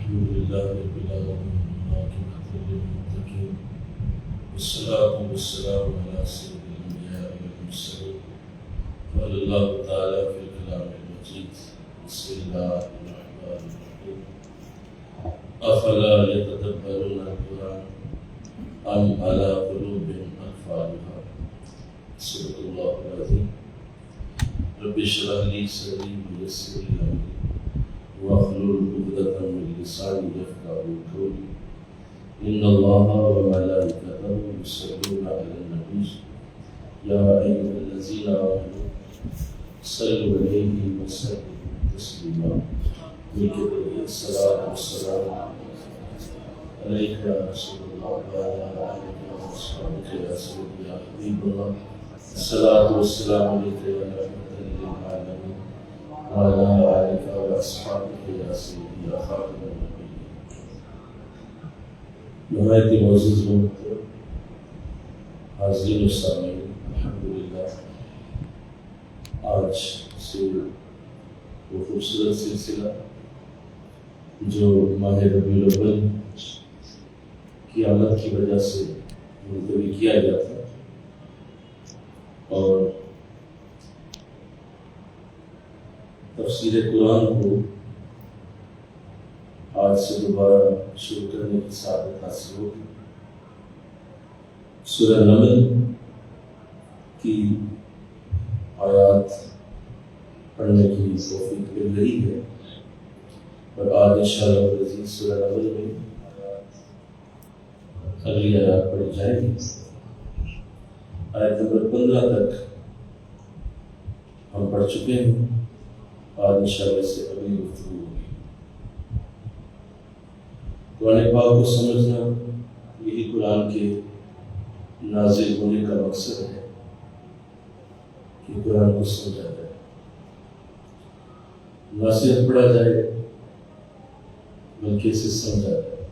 الحمد لله رب العالمين والعاقبة للمتقين والصلاة والسلام على سيد الأنبياء والمرسلين قال الله تعالى في الكلام المجيد بسم الله الرحمن الرحيم أفلا يتدبرون القرآن أم على قلوب أقفالها صدق الله العظيم رب اشرح لي صدري ويسر لي أمري واحلل عقدة من لساني يفقهوا قولي إن الله وملائكته يصلون على النبي يا أيها الذين آمنوا صلوا عليه وسلموا تسليما الصلاة والسلام عليك يا رسول الله وعلى آلك وأصحابك يا سيدي يا حبيب الله الصلاة والسلام عليك يا رحمة للعالمين وعلى آلك وأصحابك يا سيدي يا خاتم النبيين. نہایت معزز محترم حاضرین و سامعین، الحمدللہ آج سے وہ خوبصورت سلسلہ جو ماہ ربیع الاول کی آمد کی وجہ سے ملتوی کیا گیا تھا اور تفسیر قرآن کو آج سے دوبارہ شروع کرنے کی سعادت حاصل ہوگی۔ سورہ نمل کی آیات پڑھنے کی توفیق مل رہی ہے اور آج انشاءاللہ العزیز سورہ نمل میں اگلی آیات پڑھی جائے گی۔ آیت نمبر 15 تک ہم پڑھ چکے ہیں، آج انشاءاللہ سے اگلی گفتگو ہوگی۔ قرآن پاک کو سمجھنا یہی قرآن کے نازل ہونے کا مقصد ہے کہ قرآن کو سمجھا جائے، نہ صرف پڑھا جائے بلکہ اسے سمجھا جائے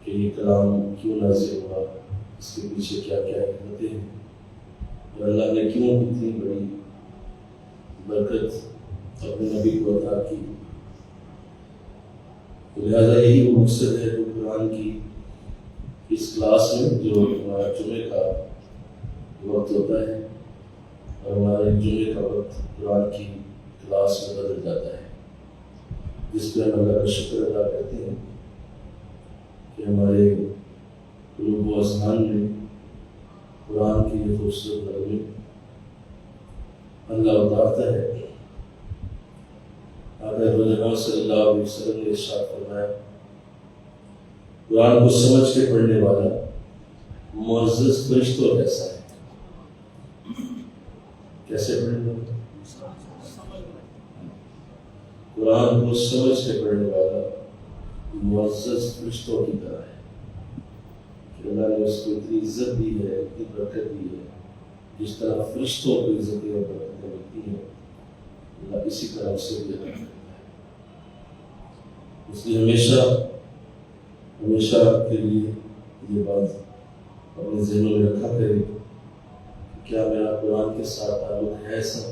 کہ یہ کلام کیوں نازل ہوا، اس کے پیچھے کیا کیا حکمتیں ہیں اور اللہ نے کیوں اتنی بڑی برکت اپنے نبی کو عطا کی۔ لہٰذا یہی وہ مقصد ہے جو قرآن کی اس کلاس میں جو ہمارا جمعے کا وقت ہوتا ہے اور ہمارے جمعے کا وقت قرآن کی کلاس میں بدل جاتا ہے، جس پہ ہم اللہ کا شکر ادا کرتے ہیں کہ ہمارے قلوب و اذہان میں قرآن کی یہ خوبصورت نغمے اللہ اتارتا ہے۔ آقا صلی اللہ علیہ وسلم نے ارشاد فرمایا، قرآن کو سمجھ کے پڑھنے والا معزز فرشتوں جیسا ہے۔ کیسے پڑھنے والا؟ قرآن کو سمجھ کے پڑھنے والا معزز فرشتوں کی طرح ہے کہ اللہ نے اس کو اتنی عزت دی ہے، اتنی برکت دی ہے، جس طرح فرشتوں کو عزتیں اور برکتیں ملتی ہیں اللہ اسی طرح اسے بھی عطا کرتا ہے۔ اس لیے ہمیشہ کے لیے یہ بات اپنے ذہنوں میں رکھا کرے کہ کیا میرا قرآن کے ساتھ تعلق ہے ایسا،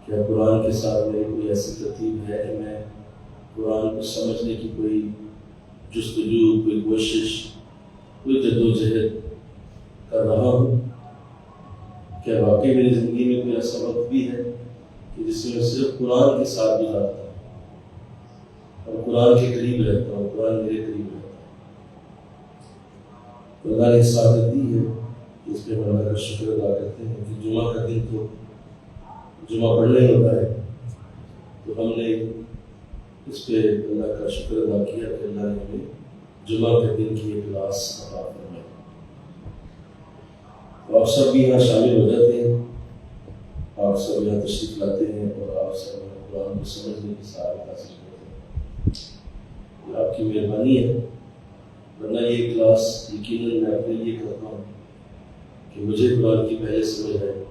کیا قرآن کے ساتھ میری کوئی ایسی ترتیب ہے کہ میں قرآن کو سمجھنے کی کوئی جستجو، کوئی کوشش، کوئی جدوجہد کر رہا ہوں۔ کیا واقعی میری زندگی میں کوئی ایسا وقت بھی ہے کہ جس میں صرف قرآن کے ساتھ گزارتا ہوں اور قرآن کے قریب رہتا ہوں، قرآن میرے قریب رہتا ہے؟ تو اللہ نے سعادت دی ہے، اس پہ ہم اللہ کا شکر ادا کرتے ہیں کہ جمعہ کا دن تو جمعہ پڑھنا ہی ہوتا ہے، تو ہم نے اس پہ اللہ کا شکر ادا کیا کہ اللہ نے ہمیں جمعہ کے دن کی ایک کلاس عطا فرمائی۔ آپ سب بھی یہاں شامل ہو جاتے ہیں، آپ سب یہاں تشریف لاتے ہیں اور آپ سب قرآن کو سمجھنے کی سعادت حاصل کرتے ہیں، یہ آپ کی مہربانی ہے۔ ورنہ یہ کلاس یقیناً میں اپنے لیے کرتا ہوں کہ مجھے قرآن کی پہلے سمجھ آئے،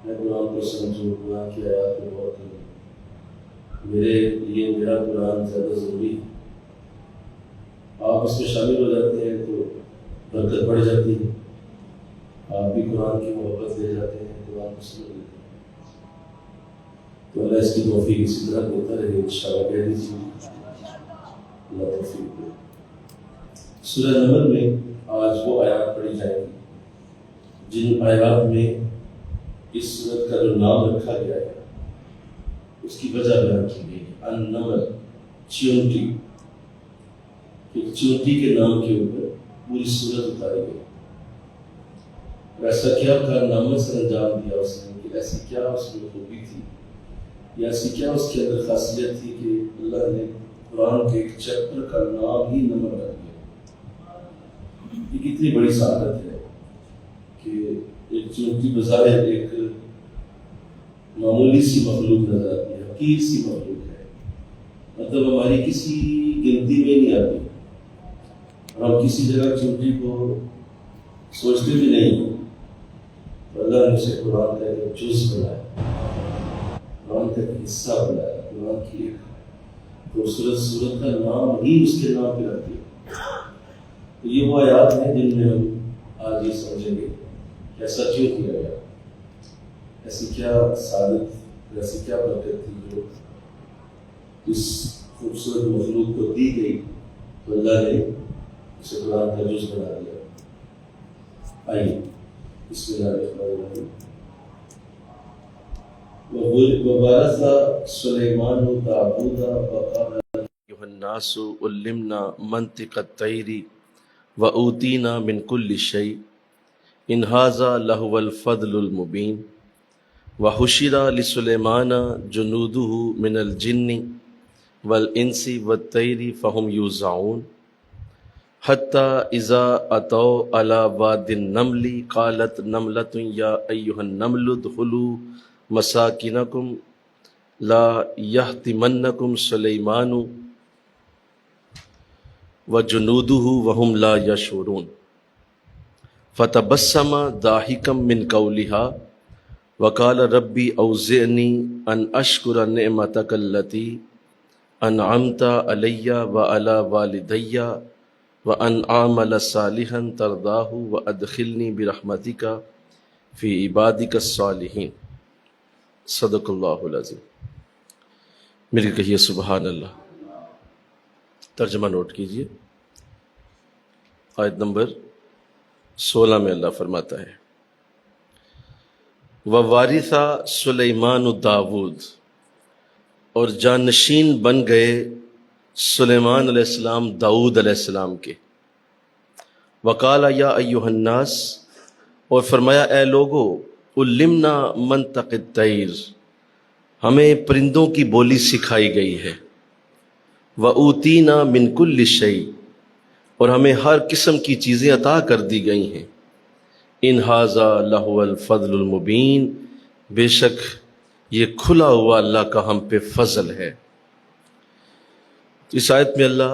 میں قرآن کو سمجھوں، قرآن کی آیات پہ غور کروں، میرے لیے میرا قرآن زیادہ ضروری ہے۔ آپ اس میں شامل ہو جاتے ہیں تو برکت بڑھ جاتی ہے، آپ بھی قرآن کی محبت لے جاتے ہیں، قرآن کو سمجھ لیتے ہیں۔ تو اللہ اس کی توفیق اسی طرح دیتا رہے انشاءاللہ۔ کہہ دیجیے اللہ توفیق دے۔ سورہ نمل میں آج وہ آیات پڑھی جائیں گی جن آیات میں اس سورت کا جو نام رکھا گیا ہے اس کی وجہ بیان کی گئی ہے۔ النمل، چیونٹی، ایک چیونٹی کے نام کے اوپر پوری سورت اتاری گئی۔ ایسا کیا کارنامہ سے انجام دیا اس نے، کہ ایسی کیا اس میں خوبی تھی یا ایسی کیا اس کے اندر خاصیت تھی کہ اللہ نے قرآن کے ایک چیپٹر کا نام ہی نمل رکھ دیا۔ یہ کتنی بڑی سعادت ہے کہ ایک چیونٹی بظاہر ایک معمولی سی مخلوق نظر آتی ہے، حقیر سی مخلوق ہے، مطلب ہماری کسی گنتی میں نہیں آتی، اور ہم کسی جگہ چیونٹی کو سوچتے بھی نہیں ہیں۔ تو اللہ نے اسے قرآن کا ایک جز بنایا، قرآن کا ایک حصہ بنایا، قرآن کی ایک خوبصورت سورت کا نام ہی اس کے نام پہ رکھ دیا۔ تو یہ وہ آیات ہیں جن میں ہم آج یہ سمجھیں گے کہ ایسا کیوں کیا گیا، ایسی کیا سعادت، ایسی کیا برکت تھی جو اس خوبصورت مخلوق کو دی گئی، تو اللہ نے اسے قرآن کا جز بنا دیا۔ آئیے بسم اللہ الرحمن الرحیم۔ وَوَرَثَ سُلَيْمَانُ دَاوُودَ وَقَالَ أَيُّهَا النَّاسُ عُلِّمْنَا مَنطِقَ الطَّيْرِ وَأُوتِينَا مِنْ كُلِّ شَيْءٍ إِنْ هَذَا لَهُوَ الْفَضْلُ الْمُبِينُ وَحُشِرَ لِسُلَيْمَانَ جُنُودُهُ مِنَ الْجِنِّ وَالْإِنسِ وَالطَّيْرِ فَهُمْ يُوزَعُونَ حتى إذا أتوا على واد النمل قالت نملة يا أيها النمل ادخلوا مساكنكم لا يحطمنكم سليمان وجنوده وهم لا يشعرون فتبسم ضاحكا من قولها وقال ربي أوزعني أن أشكر نعمتك التي أنعمت علي وعلى والدي وَأَنْ أَعْمَلَ صَالِحًا تَرْضَاهُ وَأَدْخِلْنِي بِرَحْمَتِكَ فِي عِبَادِكَ الصَّالِحِينَ۔ صدق اللہ العظیم۔ مل کے کہیے سبحان اللہ۔ ترجمہ نوٹ کیجئے۔ آیت نمبر 16 میں اللہ فرماتا ہے وَوَارِثَ سُلَيْمَانُ داود، اور جانشین بن گئے سلیمان علیہ السلام داؤد علیہ السلام کے۔ وقال یا ایھا الناس، اور فرمایا اے لوگو، علمنا منطق الطیر، ہمیں پرندوں کی بولی سکھائی گئی ہے۔ وَأُوتِينَا مِن كُلِّ شَيْءٍ، اور ہمیں ہر قسم کی چیزیں عطا کر دی گئی ہیں۔ ان ھذا لَھُوَ الْفَضْلُ الْمُبِینُ، بے شک یہ کھلا ہوا اللہ کا ہم پہ فضل ہے۔ اس آیت میں اللہ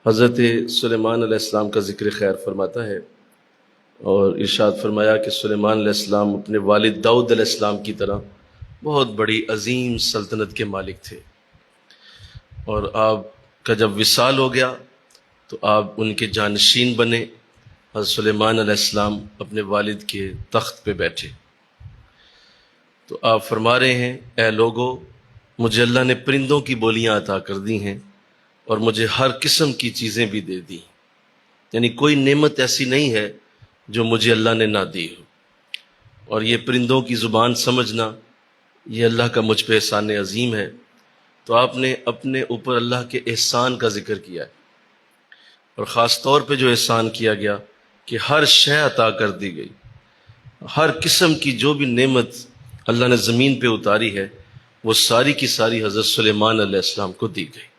حضرت سلیمان علیہ السلام کا ذکر خیر فرماتا ہے، اور ارشاد فرمایا کہ سلیمان علیہ السلام اپنے والد داؤد علیہ السلام کی طرح بہت بڑی عظیم سلطنت کے مالک تھے، اور آپ کا جب وصال ہو گیا تو آپ ان کے جانشین بنے۔ حضرت سلیمان علیہ السلام اپنے والد کے تخت پہ بیٹھے، تو آپ فرما رہے ہیں اے لوگو، مجھے اللہ نے پرندوں کی بولیاں عطا کر دی ہیں اور مجھے ہر قسم کی چیزیں بھی دے دی، یعنی کوئی نعمت ایسی نہیں ہے جو مجھے اللہ نے نہ دی ہو، اور یہ پرندوں کی زبان سمجھنا یہ اللہ کا مجھ پہ احسان عظیم ہے۔ تو آپ نے اپنے اوپر اللہ کے احسان کا ذکر کیا ہے، اور خاص طور پہ جو احسان کیا گیا کہ ہر شے عطا کر دی گئی، ہر قسم کی جو بھی نعمت اللہ نے زمین پہ اتاری ہے وہ ساری کی ساری حضرت سلیمان علیہ السلام کو دی گئی۔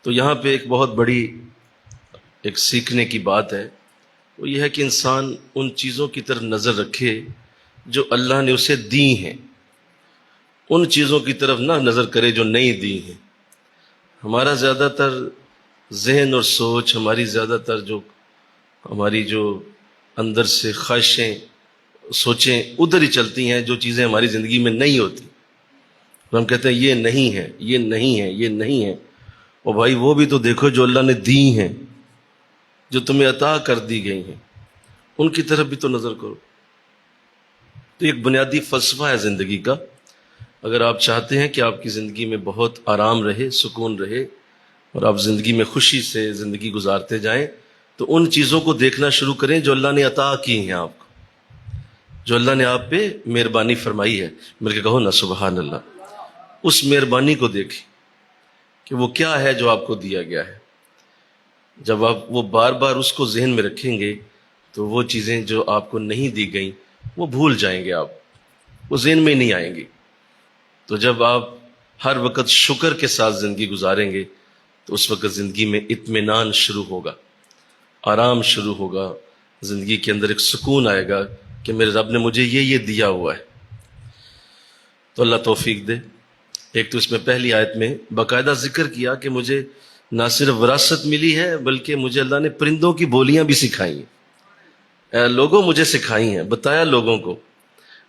تو یہاں پہ ایک بہت بڑی ایک سیکھنے کی بات ہے، وہ یہ ہے کہ انسان ان چیزوں کی طرف نظر رکھے جو اللہ نے اسے دی ہیں، ان چیزوں کی طرف نہ نظر کرے جو نہیں دی ہیں۔ ہمارا زیادہ تر ذہن اور سوچ، ہماری زیادہ تر ہماری جو اندر سے خواہشیں سوچیں ادھر ہی چلتی ہیں جو چیزیں ہماری زندگی میں نہیں ہوتی، اور ہم کہتے ہیں یہ نہیں ہے، یہ نہیں ہے، یہ نہیں ہے۔ اور بھائی وہ بھی تو دیکھو جو اللہ نے دی ہیں، جو تمہیں عطا کر دی گئی ہیں، ان کی طرف بھی تو نظر کرو۔ تو ایک بنیادی فلسفہ ہے زندگی کا۔ اگر آپ چاہتے ہیں کہ آپ کی زندگی میں بہت آرام رہے، سکون رہے، اور آپ زندگی میں خوشی سے زندگی گزارتے جائیں تو ان چیزوں کو دیکھنا شروع کریں جو اللہ نے عطا کی ہیں آپ کو، جو اللہ نے آپ پہ مہربانی فرمائی ہے۔ مل کے کہو نا سبحان اللہ۔ اس مہربانی کو دیکھیں کہ وہ کیا ہے جو آپ کو دیا گیا ہے۔ جب آپ وہ بار بار اس کو ذہن میں رکھیں گے تو وہ چیزیں جو آپ کو نہیں دی گئیں وہ بھول جائیں گے، آپ وہ ذہن میں نہیں آئیں گی۔ تو جب آپ ہر وقت شکر کے ساتھ زندگی گزاریں گے تو اس وقت زندگی میں اطمینان شروع ہوگا، آرام شروع ہوگا، زندگی کے اندر ایک سکون آئے گا کہ میرے رب نے مجھے یہ دیا ہوا ہے۔ تو اللہ توفیق دے۔ ایک تو اس میں پہلی آیت میں باقاعدہ ذکر کیا کہ مجھے نہ صرف وراثت ملی ہے بلکہ مجھے اللہ نے پرندوں کی بولیاں بھی سکھائی ہیں، لوگوں مجھے سکھائی ہیں، بتایا لوگوں کو،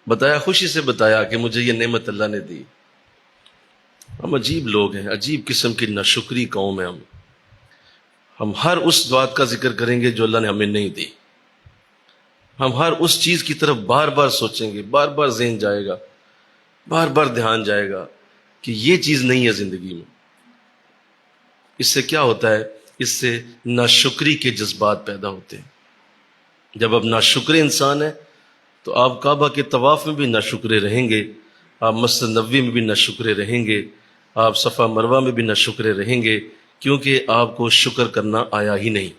بتایا، خوشی سے بتایا کہ مجھے یہ نعمت اللہ نے دی۔ ہم عجیب لوگ ہیں، عجیب قسم کی ناشکری قوم ہے۔ ہم ہر اس بات کا ذکر کریں گے جو اللہ نے ہمیں نہیں دی، ہم ہر اس چیز کی طرف بار بار سوچیں گے، بار بار ذہن جائے گا، بار بار دھیان جائے گا کہ یہ چیز نہیں ہے زندگی میں۔ اس سے کیا ہوتا ہے؟ اس سے ناشکری کے جذبات پیدا ہوتے ہیں۔ جب آپ ناشکرے انسان ہیں تو آپ کعبہ کے طواف میں بھی ناشکرے رہیں گے، آپ مسجد نبوی میں بھی ناشکرے رہیں گے، آپ صفا مروہ میں بھی ناشکرے رہیں گے، کیونکہ آپ کو شکر کرنا آیا ہی نہیں،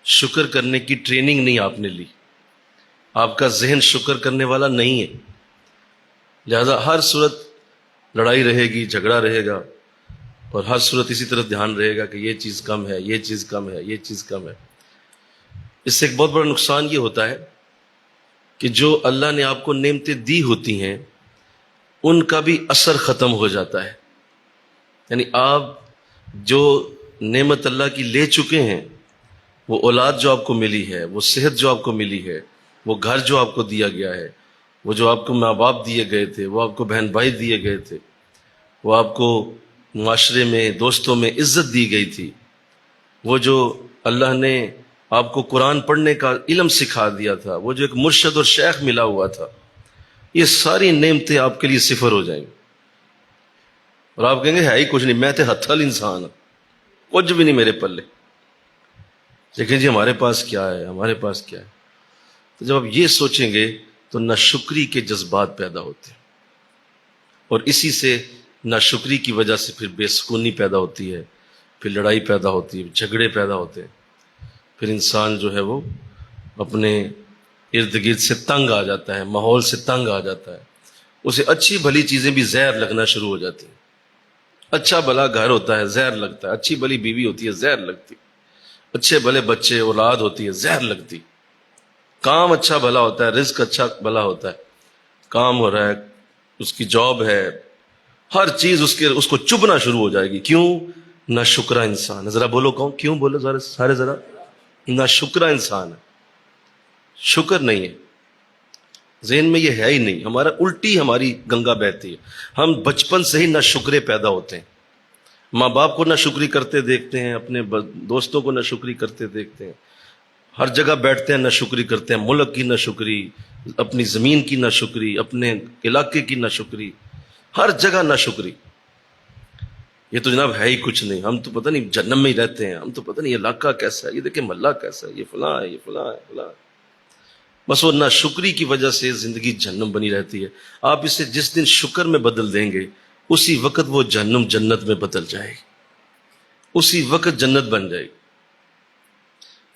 شکر کرنے کی ٹریننگ نہیں آپ نے لی، آپ کا ذہن شکر کرنے والا نہیں ہے۔ لہذا ہر صورت لڑائی رہے گی، جھگڑا رہے گا، اور ہر صورت اسی طرف دھیان رہے گا کہ یہ چیز کم ہے، یہ چیز کم ہے، یہ چیز کم ہے۔ اس سے ایک بہت بڑا نقصان یہ ہوتا ہے کہ جو اللہ نے آپ کو نعمتیں دی ہوتی ہیں ان کا بھی اثر ختم ہو جاتا ہے۔ یعنی آپ جو نعمت اللہ کی لے چکے ہیں، وہ اولاد جو آپ کو ملی ہے، وہ صحت جو آپ کو ملی ہے، وہ گھر جو آپ کو دیا گیا ہے، وہ جو آپ کو ماں باپ دیے گئے تھے، وہ آپ کو بہن بھائی دیے گئے تھے، وہ آپ کو معاشرے میں دوستوں میں عزت دی گئی تھی، وہ جو اللہ نے آپ کو قرآن پڑھنے کا علم سکھا دیا تھا، وہ جو ایک مرشد اور شیخ ملا ہوا تھا، یہ ساری نعمتیں آپ کے لیے صفر ہو جائیں گی، اور آپ کہیں گے ہے ہی کچھ نہیں، میں تے ہتھل انسان ہوں، کچھ بھی نہیں میرے پلے، لیکن جی ہمارے پاس کیا ہے، ہمارے پاس کیا ہے۔ تو جب آپ یہ سوچیں گے تو ناشکری کے جذبات پیدا ہوتے ہیں، اور اسی سے ناشکری کی وجہ سے پھر بے سکونی پیدا ہوتی ہے، پھر لڑائی پیدا ہوتی ہے، جھگڑے پیدا ہوتے ہیں، پھر انسان جو ہے وہ اپنے ارد گرد سے تنگ آ جاتا ہے، ماحول سے تنگ آ جاتا ہے، اسے اچھی بھلی چیزیں بھی زہر لگنا شروع ہو جاتی ہیں۔ اچھا بھلا گھر ہوتا ہے زہر لگتا ہے، اچھی بھلی بیوی ہوتی ہے زہر لگتی، اچھے بھلے بچے اولاد ہوتی ہے زہر لگتی، کام اچھا بھلا ہوتا ہے، رزق اچھا بھلا ہوتا ہے، کام ہو رہا ہے، اس کی جاب ہے، ہر چیز اس کو چبھنا شروع ہو جائے گی۔ کیوں؟ ناشکرا انسان ہے۔ ذرا بولو کون، کیوں بولو سارے ذرا، ناشکرا انسان ہے، شکر نہیں ہے، ذہن میں یہ ہے ہی نہیں، ہمارا الٹی ہماری گنگا بہتی ہے، ہم بچپن سے ہی ناشکرے پیدا ہوتے ہیں، ماں باپ کو ناشکری کرتے دیکھتے ہیں، اپنے دوستوں کو ناشکری کرتے دیکھتے ہیں، ہر جگہ بیٹھتے ہیں ناشکری کرتے ہیں، ملک کی ناشکری، اپنی زمین کی ناشکری، اپنے علاقے کی ناشکری، ہر جگہ ناشکری۔ یہ تو جناب ہے ہی کچھ نہیں، ہم تو پتہ نہیں جہنم میں ہی رہتے ہیں، ہم تو پتہ نہیں علاقہ کیسا ہے، یہ دیکھیں محلہ کیسا ہے، یہ فلاں ہے، یہ فلاں ہے، فلاں ہے۔ بس وہ ناشکری کی وجہ سے زندگی جہنم بنی رہتی ہے۔ آپ اسے جس دن شکر میں بدل دیں گے اسی وقت وہ جہنم جنت میں بدل جائے گی، اسی وقت جنت بن جائے گی،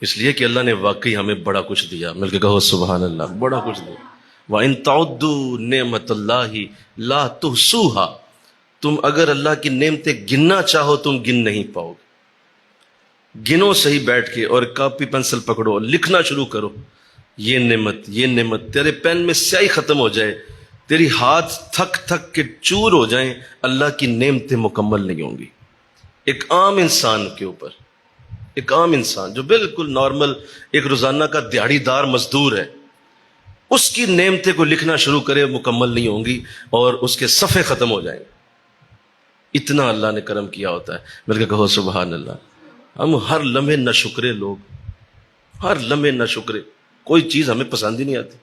اس لیے کہ اللہ نے واقعی ہمیں بڑا کچھ دیا۔ مل کے کہو سبحان اللہ، بڑا کچھ دیا۔ وَإِن تَعُدُّوا نِعْمَتَ اللَّهِ لَا تُحْصُوهَا، تم اگر اللہ کی نعمتیں گننا چاہو تم گن نہیں پاؤ گے۔ گنو صحیح بیٹھ کے، اور کاپی پنسل پکڑو، لکھنا شروع کرو، یہ نعمت، یہ نعمت، تیرے پین میں سیاہی ختم ہو جائے، تیری ہاتھ تھک تھک کے چور ہو جائیں، اللہ کی نعمتیں مکمل نہیں ہوں گی۔ ایک عام انسان کے اوپر، ایک عام انسان جو بالکل نارمل ایک روزانہ کا دیہڑی دار مزدور ہے، اس کی نعمتیں کو لکھنا شروع کرے مکمل نہیں ہوں گی، اور اس کے صفحے ختم ہو جائیں گے۔ اتنا اللہ نے کرم کیا ہوتا ہے۔ بلکہ کہو سبحان اللہ۔ ہم ہر لمحے ناشکرے لوگ، ہر لمحے ناشکرے، کوئی چیز ہمیں پسند ہی نہیں آتی،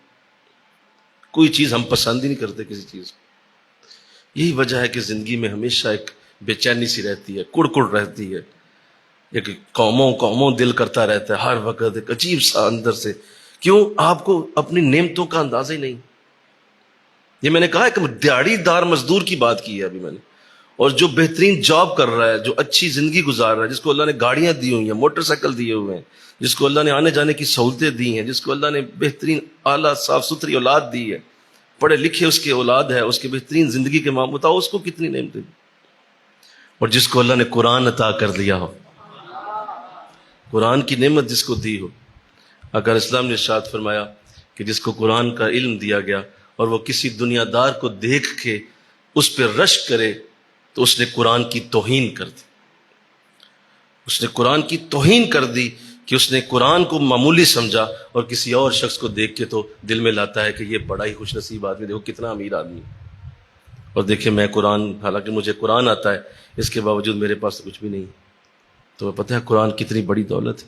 کوئی چیز ہم پسند ہی نہیں کرتے کسی چیز کو۔ یہی وجہ ہے کہ زندگی میں ہمیشہ ایک بے چینی سی رہتی ہے، کڑ رہتی ہے، ایک قوموں دل کرتا رہتا ہے ہر وقت، ایک عجیب سا اندر سے. کیوں؟ آپ کو اپنی نعمتوں کا اندازہ ہی نہیں. یہ میں نے کہا کہ دیہڑی دار مزدور کی بات کی ہے ابھی میں نے، اور جو بہترین جاب کر رہا ہے، جو اچھی زندگی گزار رہا ہے، جس کو اللہ نے گاڑیاں دی ہوئی ہیں، موٹر سائیکل دیے ہوئے ہیں، جس کو اللہ نے آنے جانے کی سہولتیں دی ہیں، جس کو اللہ نے بہترین اعلیٰ صاف ستھری اولاد دی ہے، پڑھے لکھے اس کی اولاد ہے، اس کے بہترین زندگی کے معاملے، بتاؤ اس کو کتنی نعمتیں دی. اور جس کو اللہ نے قرآن عطا کر دیا ہو، قرآن کی نعمت جس کو دی ہو، اگر اسلام نے ارشاد فرمایا کہ جس کو قرآن کا علم دیا گیا اور وہ کسی دنیا دار کو دیکھ کے اس پہ رشک کرے تو اس نے قرآن کی توہین کر دی. اس نے قرآن کی توہین کر دی کہ اس نے قرآن کو معمولی سمجھا، اور کسی اور شخص کو دیکھ کے تو دل میں لاتا ہے کہ یہ بڑا ہی خوش نصیب آدمی، دیکھو کتنا امیر آدمی، اور دیکھیں میں قرآن، حالانکہ مجھے قرآن آتا ہے اس کے باوجود میرے پاس کچھ بھی نہیں. تو پتہ ہے قرآن کتنی بڑی دولت ہے.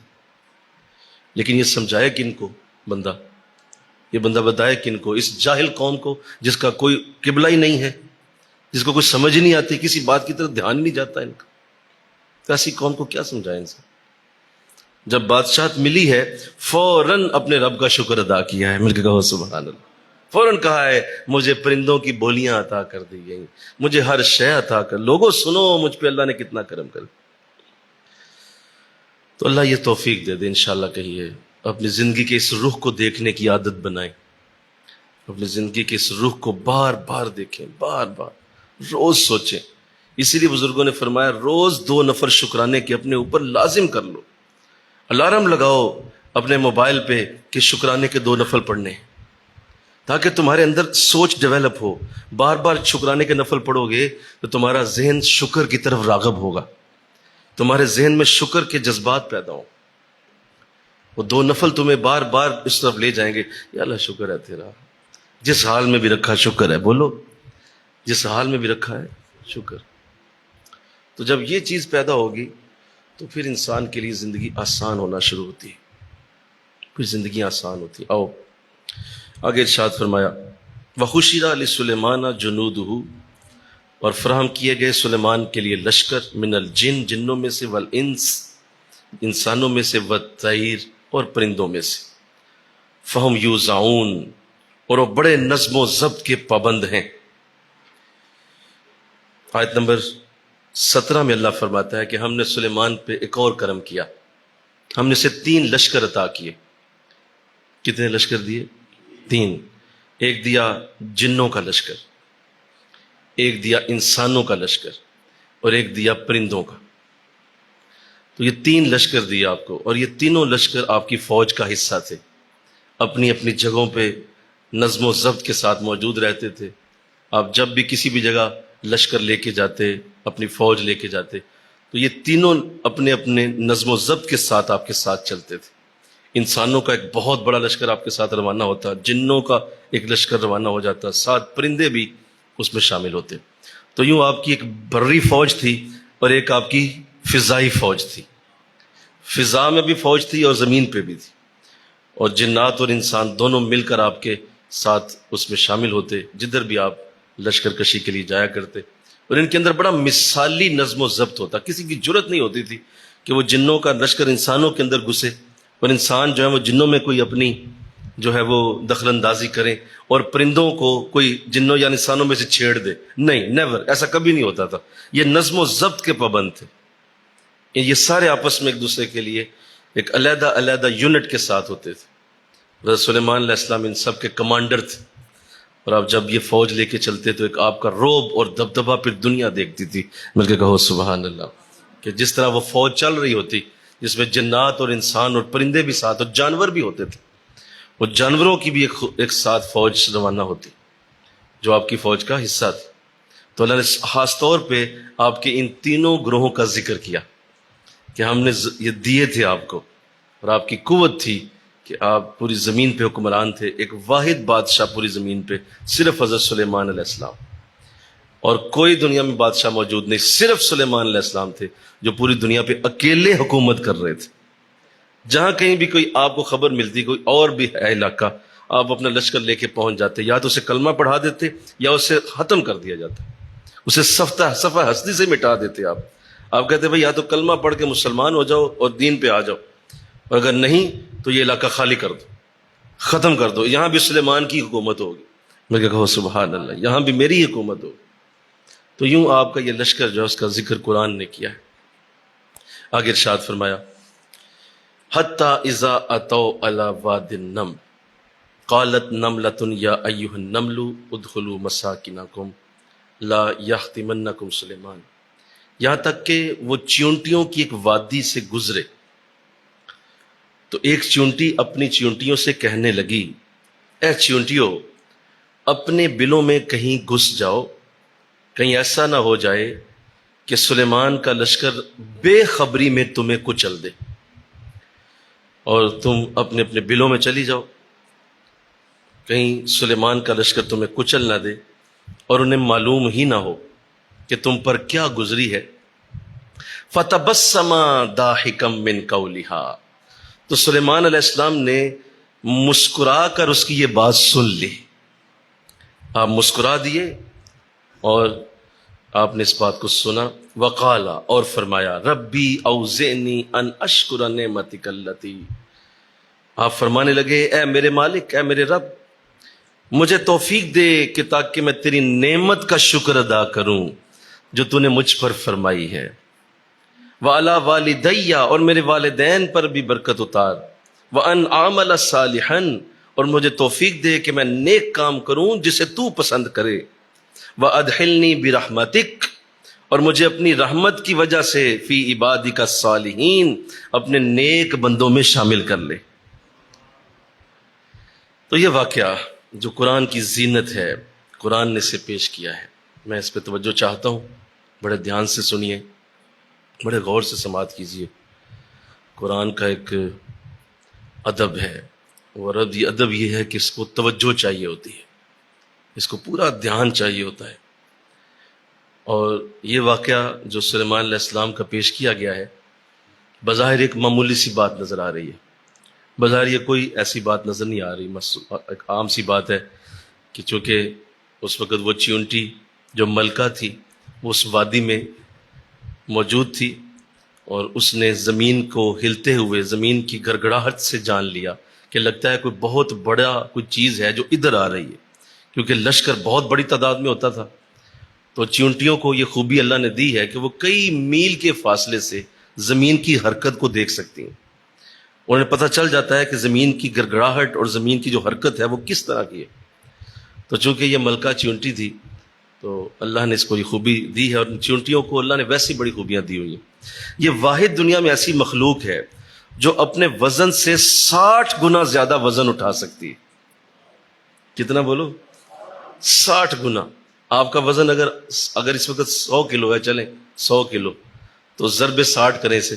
لیکن یہ سمجھائے کن کو بندہ، یہ بندہ بتائے کن کو؟ اس جاہل قوم کو جس کا کوئی قبلہ ہی نہیں ہے، جس کو کچھ سمجھ ہی نہیں آتی، کسی بات کی طرف دھیان ہی نہیں جاتا ان کا. تو ایسی قوم کو کیا سمجھائے ان سے؟ جب بادشاہت ملی ہے فوراً اپنے رب کا شکر ادا کیا ہے، مل کے کہو سبحان اللہ. فوراً کہا ہے مجھے پرندوں کی بولیاں عطا کر دی گئیں، مجھے ہر شے عطا کر، لوگوں سنو مجھ پہ اللہ نے کتنا کرم کر. تو اللہ یہ توفیق دے دے انشاءاللہ. کہیے اپنی زندگی کے اس رخ کو دیکھنے کی عادت بنائیں، اپنی زندگی کے اس رخ کو بار بار دیکھیں، بار بار روز سوچیں. اسی لیے بزرگوں نے فرمایا روز 2 نفل شکرانے کے اپنے اوپر لازم کر لو. الارم لگاؤ اپنے موبائل پہ کہ شکرانے کے 2 نفل پڑھنے، تاکہ تمہارے اندر سوچ ڈیولپ ہو. بار بار شکرانے کے نفل پڑھو گے تو تمہارا ذہن شکر کی طرف راغب ہوگا، تمہارے ذہن میں شکر کے جذبات پیدا ہوں. وہ 2 نفل تمہیں بار بار اس طرف لے جائیں گے. یا اللہ شکر ہے تیرا، جس حال میں بھی رکھا شکر ہے. بولو جس حال میں بھی رکھا ہے شکر. تو جب یہ چیز پیدا ہوگی تو پھر انسان کے لیے زندگی آسان ہونا شروع ہوتی ہے، پھر زندگی آسان ہوتی ہے. آؤ آگے ارشاد فرمایا وَخُشِرَ لِسُلَيْمَانَ جُنُودُهُ، اور فراہم کیے گئے سلیمان کے لیے لشکر، من الجن جنوں میں سے، والانس انسانوں میں سے، والطیر اور پرندوں میں سے. فہم یوزعون، اور وہ بڑے نظم و ضبط کے پابند ہیں. آیت نمبر 17 میں اللہ فرماتا ہے کہ ہم نے سلیمان پہ ایک اور کرم کیا، ہم نے اسے 3 لشکر عطا کیے. کتنے لشکر دیے؟ 3. ایک دیا جنوں کا لشکر، ایک دیا انسانوں کا لشکر، اور ایک دیا پرندوں کا. تو یہ 3 لشکر دیے آپ کو، اور یہ تینوں لشکر آپ کی فوج کا حصہ تھے، اپنی اپنی جگہوں پہ نظم و ضبط کے ساتھ موجود رہتے تھے. آپ جب بھی کسی بھی جگہ لشکر لے کے جاتے، اپنی فوج لے کے جاتے، تو یہ تینوں اپنے اپنے نظم و ضبط کے ساتھ آپ کے ساتھ چلتے تھے. انسانوں کا ایک بہت بڑا لشکر آپ کے ساتھ روانہ ہوتا، جنوں کا ایک لشکر روانہ ہو جاتا، ساتھ پرندے بھی اس میں شامل ہوتے. تو یوں آپ کی ایک بری فوج تھی اور ایک آپ کی فضائی فوج تھی. فضا میں بھی فوج تھی اور زمین پہ بھی تھی، اور جنات اور انسان دونوں مل کر آپ کے ساتھ اس میں شامل ہوتے جدھر بھی آپ لشکر کشی کے لیے جایا کرتے. اور ان کے اندر بڑا مثالی نظم و ضبط ہوتا. کسی کی جرت نہیں ہوتی تھی کہ وہ جنوں کا لشکر انسانوں کے اندر گھسے، اور انسان جو ہے وہ جنوں میں کوئی اپنی جو ہے وہ دخل اندازی کریں، اور پرندوں کو کوئی جنوں یا انسانوں میں سے چھیڑ دے. نہیں، نیور، ایسا کبھی نہیں ہوتا تھا. یہ نظم و ضبط کے پابند تھے. یہ سارے آپس میں ایک دوسرے کے لیے ایک علیحدہ علیحدہ یونٹ کے ساتھ ہوتے تھے. حضرت سلیمان علیہ السلام ان سب کے کمانڈر تھے، اور آپ جب یہ فوج لے کے چلتے تو ایک آپ کا روب اور دبدبہ پھر دنیا دیکھتی تھی. مل کے کہو سبحان اللہ. کہ جس طرح وہ فوج چل رہی ہوتی جس میں جنات اور انسان اور پرندے بھی ساتھ، اور جانور بھی ہوتے تھے، وہ جانوروں کی بھی ایک ساتھ فوج روانہ ہوتی جو آپ کی فوج کا حصہ تھی. تو اللہ نے خاص طور پہ آپ کے ان تینوں گروہوں کا ذکر کیا کہ ہم نے یہ دیے تھے آپ کو، اور آپ کی قوت تھی کہ آپ پوری زمین پہ حکمران تھے. ایک واحد بادشاہ پوری زمین پہ صرف حضرت سلیمان علیہ السلام، اور کوئی دنیا میں بادشاہ موجود نہیں، صرف سلیمان علیہ السلام تھے جو پوری دنیا پہ اکیلے حکومت کر رہے تھے. جہاں کہیں بھی کوئی آپ کو خبر ملتی کوئی اور بھی ہے علاقہ، آپ اپنا لشکر لے کے پہنچ جاتے، یا تو اسے کلمہ پڑھا دیتے یا اسے ختم کر دیا جاتا. اسے صفحہ ہستی سے مٹا دیتے آپ کہتے بھائی یا تو کلمہ پڑھ کے مسلمان ہو جاؤ اور دین پہ آ جاؤ، اور اگر نہیں تو یہ علاقہ خالی کر دو، ختم کر دو، یہاں بھی سلیمان کی حکومت ہوگی۔ میں کہو سبحان اللہ، یہاں بھی میری حکومت ہوگی۔ تو یوں آپ کا یہ لشکر جو ہے اس کا ذکر قرآن نے کیا ہے۔ آگے ارشاد فرمایا حتی اذا اتوا علی واد النمل قالت نملۃ یا ایھا النمل ادخلوا مساکنکم لا یحطمنکم سلیمان، یہاں تک کہ وہ چیونٹیوں کی ایک وادی سے گزرے تو ایک چیونٹی اپنی چیونٹیوں سے کہنے لگی اے چیونٹیوں اپنے بلوں میں کہیں گھس جاؤ، کہیں ایسا نہ ہو جائے کہ سلیمان کا لشکر بے خبری میں تمہیں کچل دے، اور تم اپنے اپنے بلوں میں چلی جاؤ، کہیں سلیمان کا لشکر تمہیں کچل نہ دے اور انہیں معلوم ہی نہ ہو کہ تم پر کیا گزری ہے۔ فَتَبَسَّمَ ضَاحِكًا مِّن قَوْلِهَا، تو سلیمان علیہ السلام نے مسکرا کر اس کی یہ بات سن لی، آپ مسکرا دیے اور آپ نے اس بات کو سنا۔ وقالا، اور فرمایا ربی اوزعنی ان اشکر نعمتک التی، آپ فرمانے لگے اے میرے مالک، اے میرے رب، مجھے توفیق دے کہ تاکہ میں تیری نعمت کا شکر ادا کروں جو تو نے مجھ پر فرمائی ہے۔ وعلی والدی، اور میرے والدین پر بھی برکت اتار۔ وان اعمل صالحا، اور مجھے توفیق دے کہ میں نیک کام کروں جسے تو پسند کرے۔ وادخلنی برحمتک، اور مجھے اپنی رحمت کی وجہ سے فی عبادک الصالحین، اپنے نیک بندوں میں شامل کر لے۔ تو یہ واقعہ جو قرآن کی زینت ہے، قرآن نے اسے پیش کیا ہے، میں اس پہ توجہ چاہتا ہوں، بڑے دھیان سے سنیے، بڑے غور سے سماعت کیجیے۔ قرآن کا ایک ادب ہے، اور ادب یہ ہے کہ اس کو توجہ چاہیے ہوتی ہے، اس کو پورا دھیان چاہیے ہوتا ہے۔ اور یہ واقعہ جو سلیمان علیہ السلام کا پیش کیا گیا ہے، بظاہر ایک معمولی سی بات نظر آ رہی ہے، بظاہر یہ کوئی ایسی بات نظر نہیں آ رہی، ایک عام سی بات ہے کہ چونکہ اس وقت وہ چیونٹی جو ملکہ تھی وہ اس وادی میں موجود تھی، اور اس نے زمین کو ہلتے ہوئے، زمین کی گڑگڑاہٹ سے جان لیا کہ لگتا ہے کوئی بہت بڑا کوئی چیز ہے جو ادھر آ رہی ہے، کیونکہ لشکر بہت بڑی تعداد میں ہوتا تھا۔ تو چیونٹیوں کو یہ خوبی اللہ نے دی ہے کہ وہ کئی میل کے فاصلے سے زمین کی حرکت کو دیکھ سکتی ہیں، انہیں پتہ چل جاتا ہے کہ زمین کی گڑگڑاہٹ اور زمین کی جو حرکت ہے وہ کس طرح کی ہے۔ تو چونکہ یہ ملکہ چیونٹی تھی تو اللہ نے اس کو یہ خوبی دی ہے، اور چیونٹیوں کو اللہ نے ویسی بڑی خوبیاں دی ہوئی ہیں۔ یہ واحد دنیا میں ایسی مخلوق ہے جو اپنے وزن سے 60 گنا زیادہ وزن اٹھا سکتی ہے۔ کتنا بولو؟ 60 گنا۔ آپ کا وزن اگر اس وقت 100 کلو ہے، چلیں 100 کلو، تو ضرب 60 کریں اسے،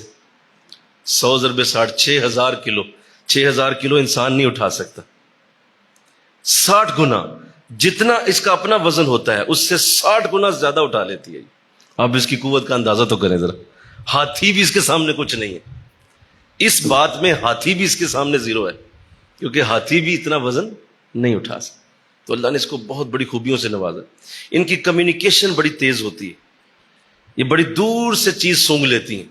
100 ضرب 60 6000 کلو، 6000 کلو انسان نہیں اٹھا سکتا۔ 60 گنا جتنا اس کا اپنا وزن ہوتا ہے اس سے 60 گنا زیادہ اٹھا لیتی ہے۔ آپ اس کی قوت کا اندازہ تو کریں ذرا، ہاتھی بھی اس کے سامنے کچھ نہیں ہے۔ اس بات میں ہاتھی بھی اس کے سامنے زیرو ہے، کیونکہ ہاتھی بھی اتنا وزن نہیں اٹھا سکتا۔ تو اللہ نے اس کو بہت بڑی خوبیوں سے نوازا۔ ان کی کمیونیکیشن بڑی تیز ہوتی ہے، یہ بڑی دور سے چیز سونگھ لیتی ہیں۔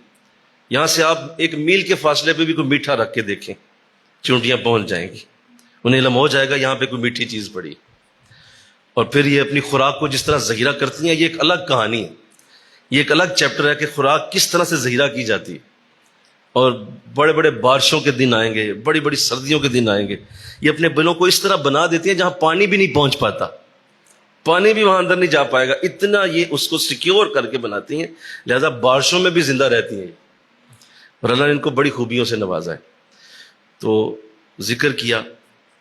یہاں سے آپ 1 میل کے فاصلے پہ بھی کوئی میٹھا رکھ کے دیکھیں، چیونٹیاں پہنچ جائیں گی، انہیں علم ہو جائے گا یہاں پہ کوئی میٹھی چیز پڑی۔ اور پھر یہ اپنی خوراک کو جس طرح ذخیرہ کرتی ہیں، یہ ایک الگ کہانی ہے، یہ ایک الگ چیپٹر ہے کہ خوراک کس طرح سے ذخیرہ کی جاتی ہے۔ اور بڑے بڑے بارشوں کے دن آئیں گے، بڑی بڑی سردیوں کے دن آئیں گے، یہ اپنے بلوں کو اس طرح بنا دیتی ہیں جہاں پانی بھی نہیں پہنچ پاتا، پانی بھی وہاں اندر نہیں جا پائے گا، اتنا یہ اس کو سیکیور کر کے بناتی ہیں، لہذا بارشوں میں بھی زندہ رہتی ہیں۔ اور اللہ نے ان کو بڑی خوبیوں سے نوازا ہے۔ تو ذکر کیا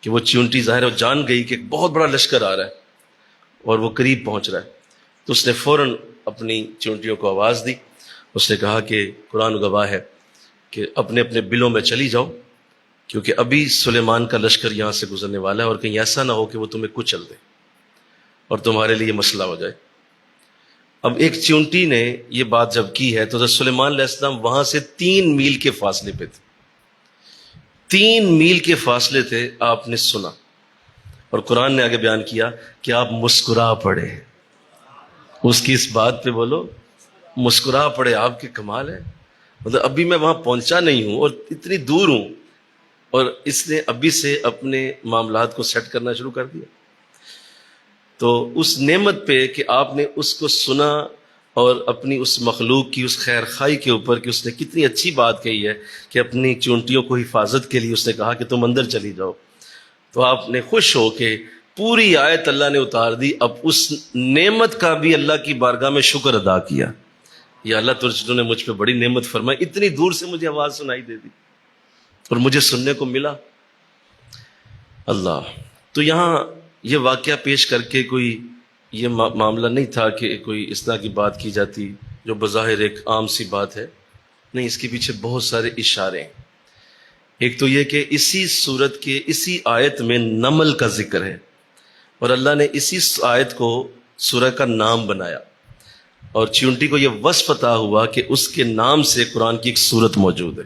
کہ وہ چیونٹی ظاہر ہے جان گئی کہ ایک بہت بڑا لشکر آ رہا ہے اور وہ قریب پہنچ رہا ہے، تو اس نے فوراً اپنی چیونٹیوں کو آواز دی، اس نے کہا کہ قرآن گواہ ہے کہ اپنے اپنے بلوں میں چلی جاؤ، کیونکہ ابھی سلیمان کا لشکر یہاں سے گزرنے والا ہے، اور کہیں ایسا نہ ہو کہ وہ تمہیں کچل دے اور تمہارے لیے مسئلہ ہو جائے۔ اب ایک چیونٹی نے یہ بات جب کی ہے تو حضرت سلیمان علیہ السلام وہاں سے 3 میل کے فاصلے پہ تھے، 3 میل کے فاصلے تھے، آپ نے سنا، اور قرآن نے آگے بیان کیا کہ آپ مسکرا پڑے۔ اس کی اس بات پہ بولو مسکرا پڑے آپ کے کمال ہے. مطلب ابھی میں وہاں پہنچا نہیں ہوں اور اتنی دور ہوں، اور اس نے ابھی سے اپنے معاملات کو سیٹ کرنا شروع کر دیا. تو اس نعمت پہ کہ آپ نے اس کو سنا اور اپنی اس مخلوق کی اس خیر خائی کے اوپر کہ اس نے کتنی اچھی بات کہی ہے کہ اپنی چونٹیوں کو حفاظت کے لیے اس نے کہا کہ تم اندر چلی جاؤ، تو آپ نے خوش ہو کے پوری آیت اللہ نے اتار دی. اب اس نعمت کا بھی اللہ کی بارگاہ میں شکر ادا کیا. یا اللہ تجھ نے مجھ پہ بڑی نعمت فرمائی، اتنی دور سے مجھے آواز سنائی دے دی اور مجھے سننے کو ملا. اللہ تو یہاں یہ واقعہ پیش کر کے کوئی یہ معاملہ نہیں تھا کہ کوئی اس طرح کی بات کی جاتی جو بظاہر ایک عام سی بات ہے، نہیں، اس کے پیچھے بہت سارے اشارے ہیں. ایک تو یہ کہ اسی صورت کے اسی آیت میں نمل کا ذکر ہے، اور اللہ نے اسی آیت کو سورہ کا نام بنایا، اور چیونٹی کو یہ وصف عطا ہوا کہ اس کے نام سے قرآن کی ایک سورت موجود ہے،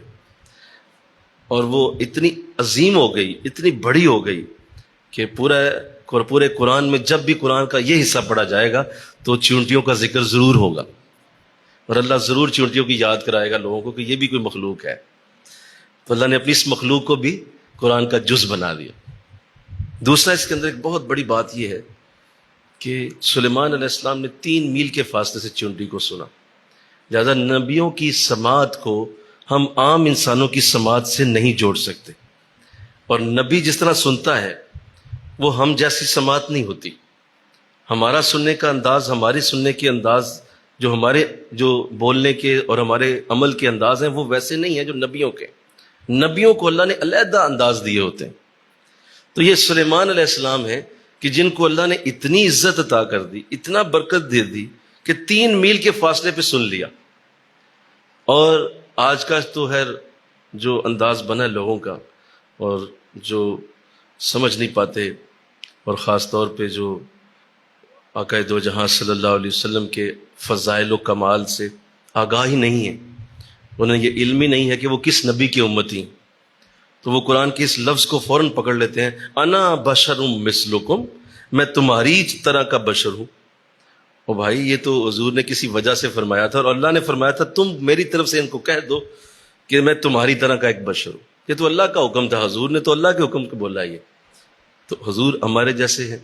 اور وہ اتنی عظیم ہو گئی، اتنی بڑی ہو گئی کہ پورے قرآن میں جب بھی قرآن کا یہ حصہ پڑھا جائے گا تو چیونٹیوں کا ذکر ضرور ہوگا، اور اللہ ضرور چیونٹیوں کی یاد کرائے گا لوگوں کو کہ یہ بھی کوئی مخلوق ہے. تو اللہ نے اپنی اس مخلوق کو بھی قرآن کا جز بنا دیا. دوسرا اس کے اندر ایک بہت بڑی بات یہ ہے کہ سلیمان علیہ السلام نے 3 میل کے فاصلے سے چیونٹی کو سنا. لہذا نبیوں کی سماعت کو ہم عام انسانوں کی سماعت سے نہیں جوڑ سکتے، اور نبی جس طرح سنتا ہے وہ ہم جیسی سماعت نہیں ہوتی. ہمارا سننے کا انداز، ہماری سننے کے انداز، جو بولنے کے اور ہمارے عمل کے انداز ہیں وہ ویسے نہیں ہیں جو نبیوں کے. نبیوں کو اللہ نے علیحدہ انداز دیے ہوتے ہیں. تو یہ سلیمان علیہ السلام ہیں کہ جن کو اللہ نے اتنی عزت عطا کر دی، اتنا برکت دے دی کہ 3 میل کے فاصلے پہ سن لیا. اور آج کا تو جو انداز بنا ہے لوگوں کا، اور جو سمجھ نہیں پاتے، اور خاص طور پہ جو آقا دو جہاں صلی اللہ علیہ وسلم کے فضائل و کمال سے آگاہ ہی نہیں ہے، انہیں یہ علم ہی نہیں ہے کہ وہ کس نبی کی امتی، تو وہ قرآن کے اس لفظ کو فوراً پکڑ لیتے ہیں، انا بشر مثلکم، میں تمہاری طرح کا بشر ہوں. او بھائی، یہ تو حضور نے کسی وجہ سے فرمایا تھا، اور اللہ نے فرمایا تھا تم میری طرف سے ان کو کہہ دو کہ میں تمہاری طرح کا ایک بشر ہوں. یہ تو اللہ کا حکم تھا، حضور نے تو اللہ کے حکم کو بولا. یہ تو حضور ہمارے جیسے ہیں،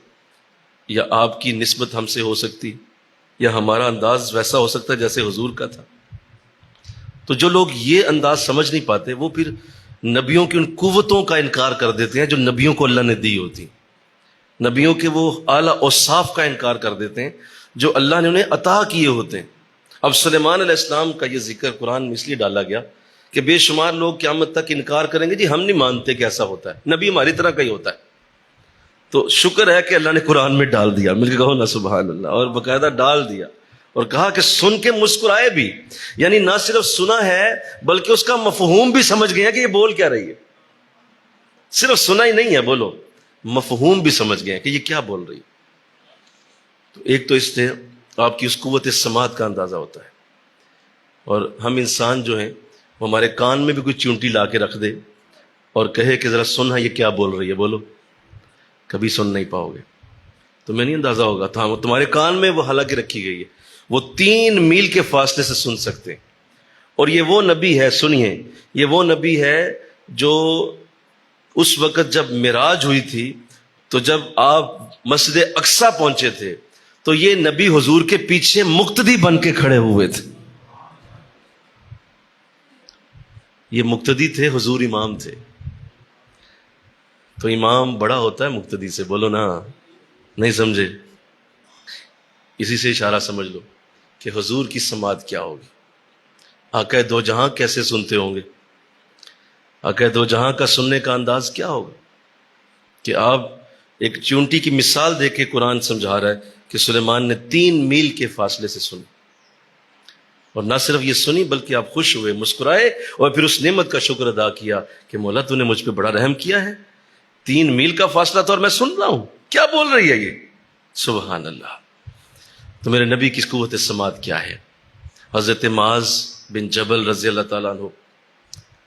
یا آپ کی نسبت ہم سے ہو سکتی، یا ہمارا انداز ویسا ہو سکتا ہے جیسے حضور کا تھا. تو جو لوگ یہ انداز سمجھ نہیں پاتے وہ پھر نبیوں کی ان قوتوں کا انکار کر دیتے ہیں جو نبیوں کو اللہ نے دی ہوتی، نبیوں کے وہ اعلیٰ اوصاف کا انکار کر دیتے ہیں جو اللہ نے انہیں عطا کیے ہوتے ہیں. اب سلیمان علیہ السلام کا یہ ذکر قرآن میں اس لیے ڈالا گیا کہ بے شمار لوگ قیامت تک انکار کریں گے، جی ہم نہیں مانتے کہ ایسا ہوتا ہے، نبی ہماری طرح کا ہی ہوتا ہے. تو شکر ہے کہ اللہ نے قرآن میں ڈال دیا، مل کے کہو نا سبحان اللہ، اور باقاعدہ ڈال دیا، اور کہا کہ سن کے مسکرائے بھی. یعنی نہ صرف سنا ہے بلکہ اس کا مفہوم بھی سمجھ گئے ہیں کہ یہ بول کیا رہی ہے. صرف سنا ہی نہیں ہے، بولو مفہوم بھی سمجھ گئے ہیں کہ یہ کیا بول رہی ہے. تو ایک تو اس سے آپ کی اس قوت سماعت کا اندازہ ہوتا ہے. اور ہم انسان جو ہیں وہ ہمارے کان میں بھی کوئی چونٹی لا کے رکھ دے اور کہے کہ ذرا سننا یہ کیا بول رہی ہے، بولو کبھی سن نہیں پاؤ گے، تمہیں نہیں اندازہ ہوگا. تمہارے کان میں وہ حالانکہ رکھی گئی ہے، وہ 3 میل کے فاصلے سے سن سکتے ہیں. اور یہ وہ نبی ہے، سنیے، یہ وہ نبی ہے جو اس وقت جب معراج ہوئی تھی تو جب آپ مسجد اقصیٰ پہنچے تھے تو یہ نبی حضور کے پیچھے مقتدی بن کے کھڑے ہوئے تھے. یہ مقتدی تھے، حضور امام تھے. تو امام بڑا ہوتا ہے مقتدی سے، بولو نا، نہیں سمجھے؟ اسی سے اشارہ سمجھ لو کہ حضور کی سماعت کیا ہوگی. آقا دو جہاں کیسے سنتے ہوں گے، آقا دو جہاں کا سننے کا انداز کیا ہوگا کہ آپ ایک چونٹی کی مثال دے کے قرآن سمجھا رہا ہے کہ سلیمان نے 3 میل کے فاصلے سے سنی. اور نہ صرف یہ سنی بلکہ آپ خوش ہوئے، مسکرائے، اور پھر اس نعمت کا شکر ادا کیا کہ مولا تو نے مجھ پہ بڑا رحم کیا ہے. 3 میل کا فاصلہ تھا اور میں سن رہا ہوں، کیا بول رہی ہے یہ، سبحان اللہ. تو میرے نبی کی قوت سماعت کیا ہے. حضرت معاذ بن جبل رضی اللہ تعالیٰ عنہ،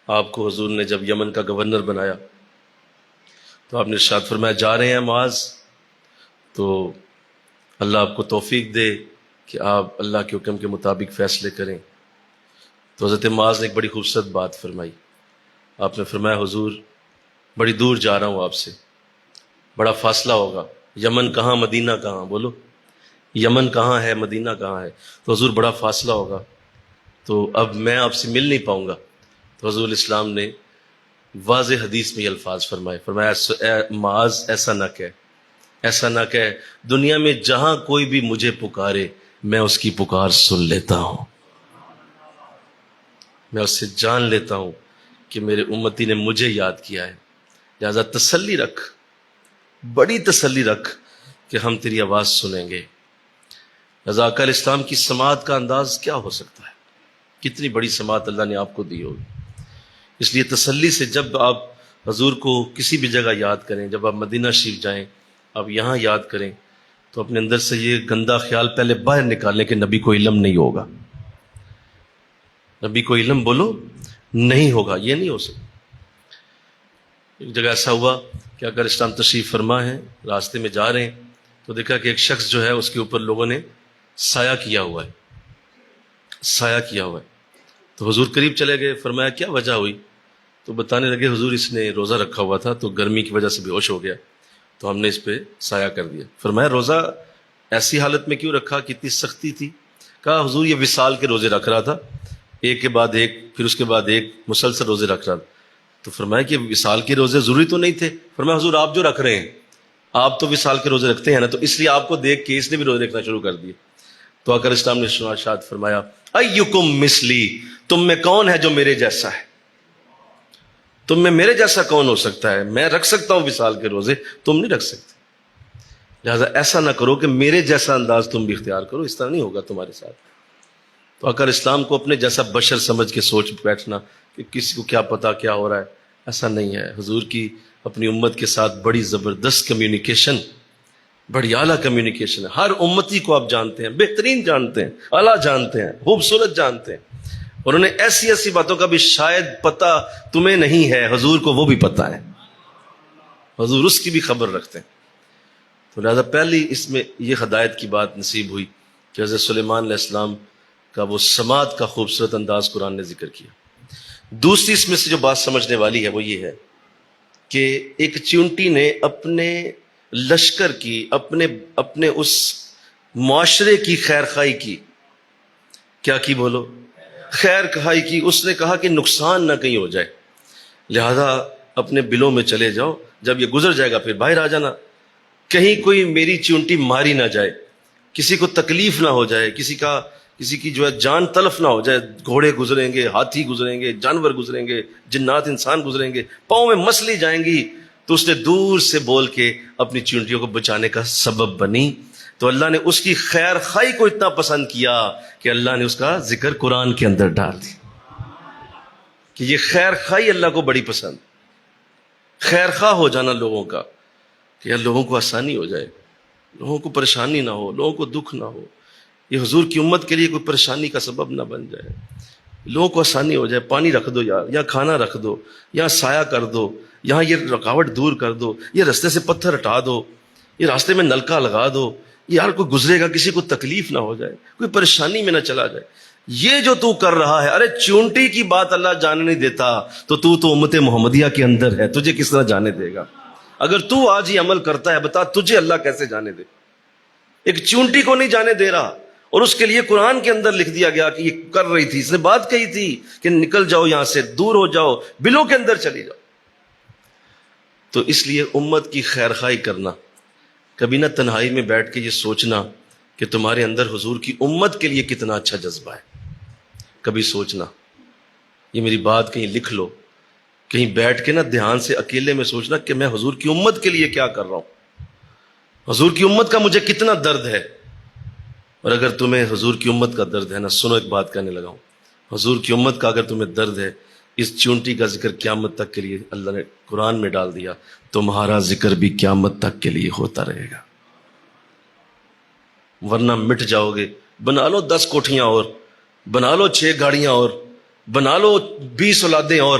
آپ کو حضور نے جب یمن کا گورنر بنایا تو آپ نے ارشاد فرمایا جا رہے ہیں معاذ، تو اللہ آپ کو توفیق دے کہ آپ اللہ کے حکم کے مطابق فیصلے کریں، تو حضرت معاذ نے ایک بڑی خوبصورت بات فرمائی. آپ نے فرمایا حضور بڑی دور جا رہا ہوں آپ سے، بڑا فاصلہ ہوگا، یمن کہاں مدینہ کہاں، بولو یمن کہاں ہے مدینہ کہاں ہے، تو حضور بڑا فاصلہ ہوگا، تو اب میں آپ سے مل نہیں پاؤں گا. تو حضور اسلام نے واضح حدیث میں یہ الفاظ فرمایا اے معاذ ایسا نہ کہہ، ایسا نہ کہہ، دنیا میں جہاں کوئی بھی مجھے پکارے میں اس کی پکار سن لیتا ہوں، میں اس سے جان لیتا ہوں کہ میرے امتی نے مجھے یاد کیا ہے. لہذا تسلی رکھ، بڑی تسلی رکھ کہ ہم تیری آواز سنیں گے. رضا آقا علیہ السلام کی سماعت کا انداز کیا ہو سکتا ہے، کتنی بڑی سماعت اللہ نے آپ کو دی ہوگی. اس لیے تسلی سے جب آپ حضور کو کسی بھی جگہ یاد کریں، جب آپ مدینہ شریف جائیں، آپ یہاں یاد کریں، تو اپنے اندر سے یہ گندا خیال پہلے باہر نکالیں کہ نبی کو علم نہیں ہوگا، نبی کو علم بولو نہیں ہوگا، یہ نہیں ہو سکتا. ایک جگہ ایسا ہوا کہ اگر اسلام تشریف فرما ہے، راستے میں جا رہے ہیں تو دیکھا کہ ایک شخص جو ہے اس کے اوپر لوگوں نے سایہ کیا ہوا ہے، سایہ کیا ہوا ہے. تو حضور قریب چلے گئے، فرمایا کیا وجہ ہوئی؟ تو بتانے لگے حضور اس نے روزہ رکھا ہوا تھا تو گرمی کی وجہ سے بے ہوش ہو گیا تو ہم نے اس پہ سایہ کر دیا. فرمایا روزہ ایسی حالت میں کیوں رکھا، کتنی سختی تھی؟ کہا حضور یہ وصال کے روزے رکھ رہا تھا، ایک کے بعد ایک، پھر اس کے بعد ایک، مسلسل روزے رکھ رہا تھا. تو فرمایا کہ وصال کے روزے ضروری تو نہیں تھے؟ فرمایا حضور آپ جو رکھ رہے ہیں، آپ تو وصال کے روزے رکھتے ہیں نا، تو اس لیے آپ کو دیکھ کے اس نے بھی روزے رکھنا شروع کر دیے. تو آقا اسلام نے ارشاد فرمایا ایکم مثلی، تم میں کون ہے جو میرے جیسا ہے؟ تم میں میرے جیسا کون ہو سکتا ہے؟ میں رکھ سکتا ہوں وصال کے روزے، تم نہیں رکھ سکتے. لہٰذا ایسا نہ کرو کہ میرے جیسا انداز تم بھی اختیار کرو، اس طرح نہیں ہوگا تمہارے ساتھ. تو اگر اسلام کو اپنے جیسا بشر سمجھ کے سوچ بیٹھنا کہ کسی کو کیا پتا کیا ہو رہا ہے، ایسا نہیں ہے. حضور کی اپنی امت کے ساتھ بڑی زبردست کمیونیکیشن، بڑی اعلیٰ کمیونیکیشن ہے. ہر امتی کو آپ جانتے ہیں، بہترین جانتے ہیں، اعلیٰ جانتے ہیں، خوبصورت جانتے ہیں. اور انہیں ایسی ایسی باتوں کا بھی شاید پتہ تمہیں نہیں ہے، حضور کو وہ بھی پتہ ہے، حضور اس کی بھی خبر رکھتے ہیں. تو لہذا پہلی اس میں یہ ہدایت کی بات نصیب ہوئی کہ حضرت سلیمان علیہ السلام کا وہ سماعت کا خوبصورت انداز قرآن نے ذکر کیا. دوسری اس میں سے جو بات سمجھنے والی ہے وہ یہ ہے کہ ایک چیونٹی نے اپنے لشکر کی، اپنے اس معاشرے کی خیر خواہی کی. کیا کی بولو؟ خیر خواہی کی. اس نے کہا کہ نقصان نہ کہیں ہو جائے، لہذا اپنے بلوں میں چلے جاؤ، جب یہ گزر جائے گا پھر باہر آ جانا، کہیں کوئی میری چیونٹی ماری نہ جائے، کسی کو تکلیف نہ ہو جائے، کسی کی جو ہے جان تلف نہ ہو جائے. گھوڑے گزریں گے، ہاتھی گزریں گے، جانور گزریں گے، جنات انسان گزریں گے، پاؤں میں مسلی جائیں گی. تو اس نے دور سے بول کے اپنی چیونٹیوں کو بچانے کا سبب بنی. تو اللہ نے اس کی خیر خواہی کو اتنا پسند کیا کہ اللہ نے اس کا ذکر قرآن کے اندر ڈال دیا کہ یہ خیر خواہی اللہ کو بڑی پسند، خیر خواہ ہو جانا لوگوں کا، کہ یار لوگوں کو آسانی ہو جائے، لوگوں کو پریشانی نہ ہو، لوگوں کو دکھ نہ ہو. یہ حضور کی امت کے لیے کوئی پریشانی کا سبب نہ بن جائے، لوگوں کو آسانی ہو جائے. پانی رکھ دو یار، یا کھانا رکھ دو، یا سایہ کر دو، یہاں یہ رکاوٹ دور کر دو، یہ راستے سے پتھر ہٹا دو، یہ راستے میں نلکا لگا دو، یار کوئی گزرے گا کسی کو تکلیف نہ ہو جائے، کوئی پریشانی میں نہ چلا جائے. یہ جو تو کر رہا ہے، ارے چونٹی کی بات اللہ جانے نہیں دیتا تو امت محمدیہ کے اندر ہے، تجھے کس طرح جانے دے گا؟ اگر تو آج ہی عمل کرتا ہے، بتا تجھے اللہ کیسے جانے دے؟ ایک چونٹی کو نہیں جانے دے رہا، اور اس کے لیے قرآن کے اندر لکھ دیا گیا کہ یہ کر رہی تھی، اس نے بات کہی تھی کہ نکل جاؤ یہاں سے، دور ہو جاؤ، بلوں کے اندر چلی جاؤ. تو اس لیے امت کی خیر خواہی کرنا، کبھی نہ تنہائی میں بیٹھ کے یہ سوچنا کہ تمہارے اندر حضور کی امت کے لیے کتنا اچھا جذبہ ہے. کبھی سوچنا، یہ میری بات کہیں لکھ لو، کہیں بیٹھ کے نا دھیان سے اکیلے میں سوچنا کہ میں حضور کی امت کے لیے کیا کر رہا ہوں، حضور کی امت کا مجھے کتنا درد ہے. اور اگر تمہیں حضور کی امت کا درد ہے نا، سنو ایک بات کہنے لگا ہوں، حضور کی امت کا اگر تمہیں درد ہے، اس چونٹی کا ذکر قیامت تک کے لیے اللہ نے قرآن میں ڈال دیا، تمہارا ذکر بھی قیامت تک کے لیے ہوتا رہے گا، ورنہ مٹ جاؤ گے. بنا لو 10 کوٹھیاں اور، بنا لو 6 گاڑیاں اور، بنا لو 20 اولادیں اور،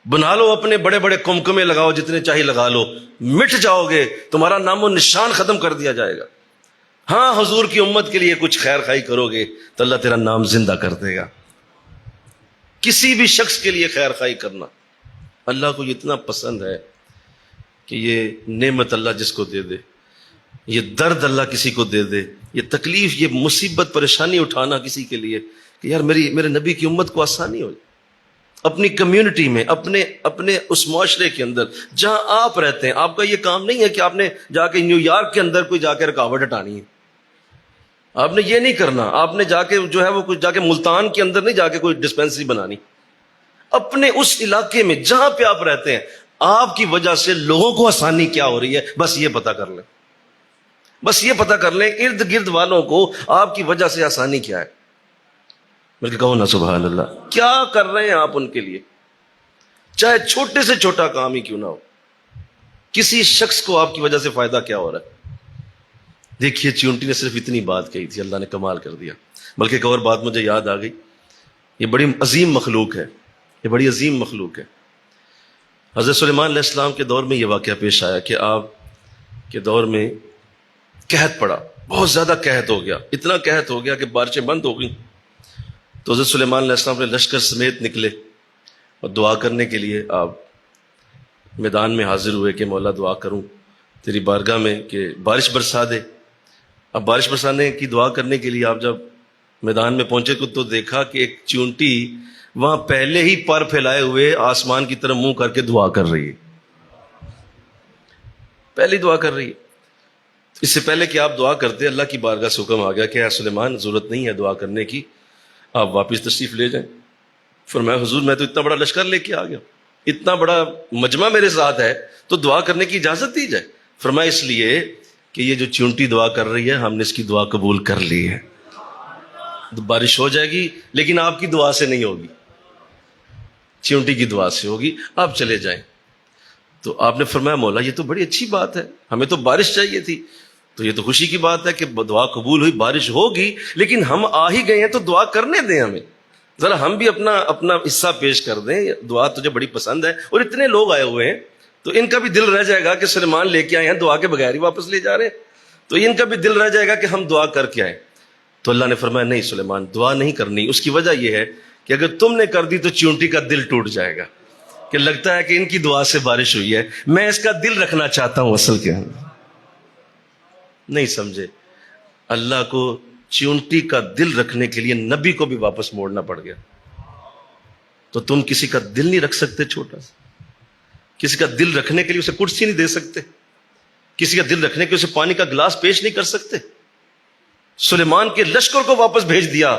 بنا لو اپنے بڑے بڑے کمکمے لگاؤ، جتنے چاہیے لگا لو، مٹ جاؤ گے، تمہارا نام و نشان ختم کر دیا جائے گا. ہاں حضور کی امت کے لیے کچھ خیر خائی کرو گے تو اللہ تیرا نام زندہ کر دے گا. کسی بھی شخص کے لیے خیر خائی کرنا اللہ کو اتنا پسند ہے کہ یہ نعمت اللہ جس کو دے دے، یہ درد اللہ کسی کو دے دے، یہ تکلیف، یہ مصیبت پریشانی اٹھانا کسی کے لیے کہ یار میرے نبی کی امت کو آسانی ہو جائے. اپنی کمیونٹی میں، اپنے اس معاشرے کے اندر جہاں آپ رہتے ہیں، آپ کا یہ کام نہیں ہے کہ آپ نے جا کے نیو یارک کے اندر کوئی جا کے رکاوٹ ہٹانی ہے. آپ نے یہ نہیں کرنا. آپ نے جا کے جو ہے وہ کچھ جا کے ملتان کے اندر نہیں جا کے کوئی ڈسپینسری بنانی. اپنے اس علاقے میں جہاں پہ آپ رہتے ہیں، آپ کی وجہ سے لوگوں کو آسانی کیا ہو رہی ہے، بس یہ پتا کر لیں. بس یہ پتا کر لیں ارد گرد والوں کو آپ کی وجہ سے آسانی کیا ہے. بلکہ کہو نا سبحان اللہ، کیا کر رہے ہیں آپ ان کے لیے، چاہے چھوٹے سے چھوٹا کام ہی کیوں نہ ہو. کسی شخص کو آپ کی وجہ سے فائدہ کیا ہو رہا ہے. دیکھیے چیونٹی نے صرف اتنی بات کہی تھی، اللہ نے کمال کر دیا. بلکہ ایک اور بات مجھے یاد آ گئی، یہ بڑی عظیم مخلوق ہے، یہ بڑی عظیم مخلوق ہے. حضرت سلیمان علیہ السلام کے دور میں یہ واقعہ پیش آیا کہ آپ کے دور میں قحط پڑا، بہت زیادہ قحط ہو گیا، اتنا قحط ہو گیا کہ بارشیں بند ہو گئیں. تو حضرت سلیمان علیہ السلام اپنے لشکر سمیت نکلے اور دعا کرنے کے لیے آپ میدان میں حاضر ہوئے کہ مولا دعا کروں تیری بارگاہ میں کہ بارش برسا دے. اب بارش برسانے کی دعا کرنے کے لیے آپ جب میدان میں پہنچے تو دیکھا کہ ایک چیونٹی وہاں پہلے ہی پر پھیلائے ہوئے آسمان کی طرف منہ کر کے دعا کر رہی ہے. پہلی دعا کر رہی ہے. اس سے پہلے کہ آپ دعا کرتے اللہ کی بارگاہ سے حکم آ گیا کہ اے سلیمان ضرورت نہیں ہے دعا کرنے کی، آپ واپس تشریف لے جائیں. فرمایا حضور میں تو اتنا بڑا لشکر لے کے آ گیا، اتنا بڑا مجمع میرے ساتھ ہے، تو دعا کرنے کی اجازت دی جائے. فرمایا اس لیے کہ یہ جو چیونٹی دعا کر رہی ہے ہم نے اس کی دعا قبول کر لی ہے، تو بارش ہو جائے گی لیکن آپ کی دعا سے نہیں ہوگی، چیونٹی کی دعا سے ہوگی، آپ چلے جائیں. تو آپ نے فرمایا مولا یہ تو بڑی اچھی بات ہے، ہمیں تو بارش چاہیے تھی، تو یہ تو خوشی کی بات ہے کہ دعا قبول ہوئی، بارش ہوگی، لیکن ہم آ ہی گئے ہیں تو دعا کرنے دیں، ہمیں ذرا ہم بھی اپنا حصہ پیش کر دیں. دعا تجھے بڑی پسند ہے اور اتنے لوگ آئے ہوئے ہیں تو ان کا بھی دل رہ جائے گا کہ سلیمان لے کے آئے ہیں دعا کے بغیر ہی واپس لے جا رہے ہیں، تو ان کا بھی دل رہ جائے گا کہ ہم دعا کر کے آئیں. تو اللہ نے فرمایا نہیں سلیمان دعا نہیں کرنی. اس کی وجہ یہ ہے کہ اگر تم نے کر دی تو چیونٹی کا دل ٹوٹ جائے گا کہ لگتا ہے کہ ان کی دعا سے بارش ہوئی ہے، میں اس کا دل رکھنا چاہتا ہوں. اصل کیا نہیں سمجھے، اللہ کو چیونٹی کا دل رکھنے کے لیے نبی کو بھی واپس موڑنا پڑ گیا. تو تم کسی کا دل نہیں رکھ سکتے، چھوٹا سا کسی کا دل رکھنے کے لیے اسے کرسی نہیں دے سکتے، کسی کا دل رکھنے کے لیے اسے پانی کا گلاس پیش نہیں کر سکتے. سلیمان کے لشکر کو واپس بھیج دیا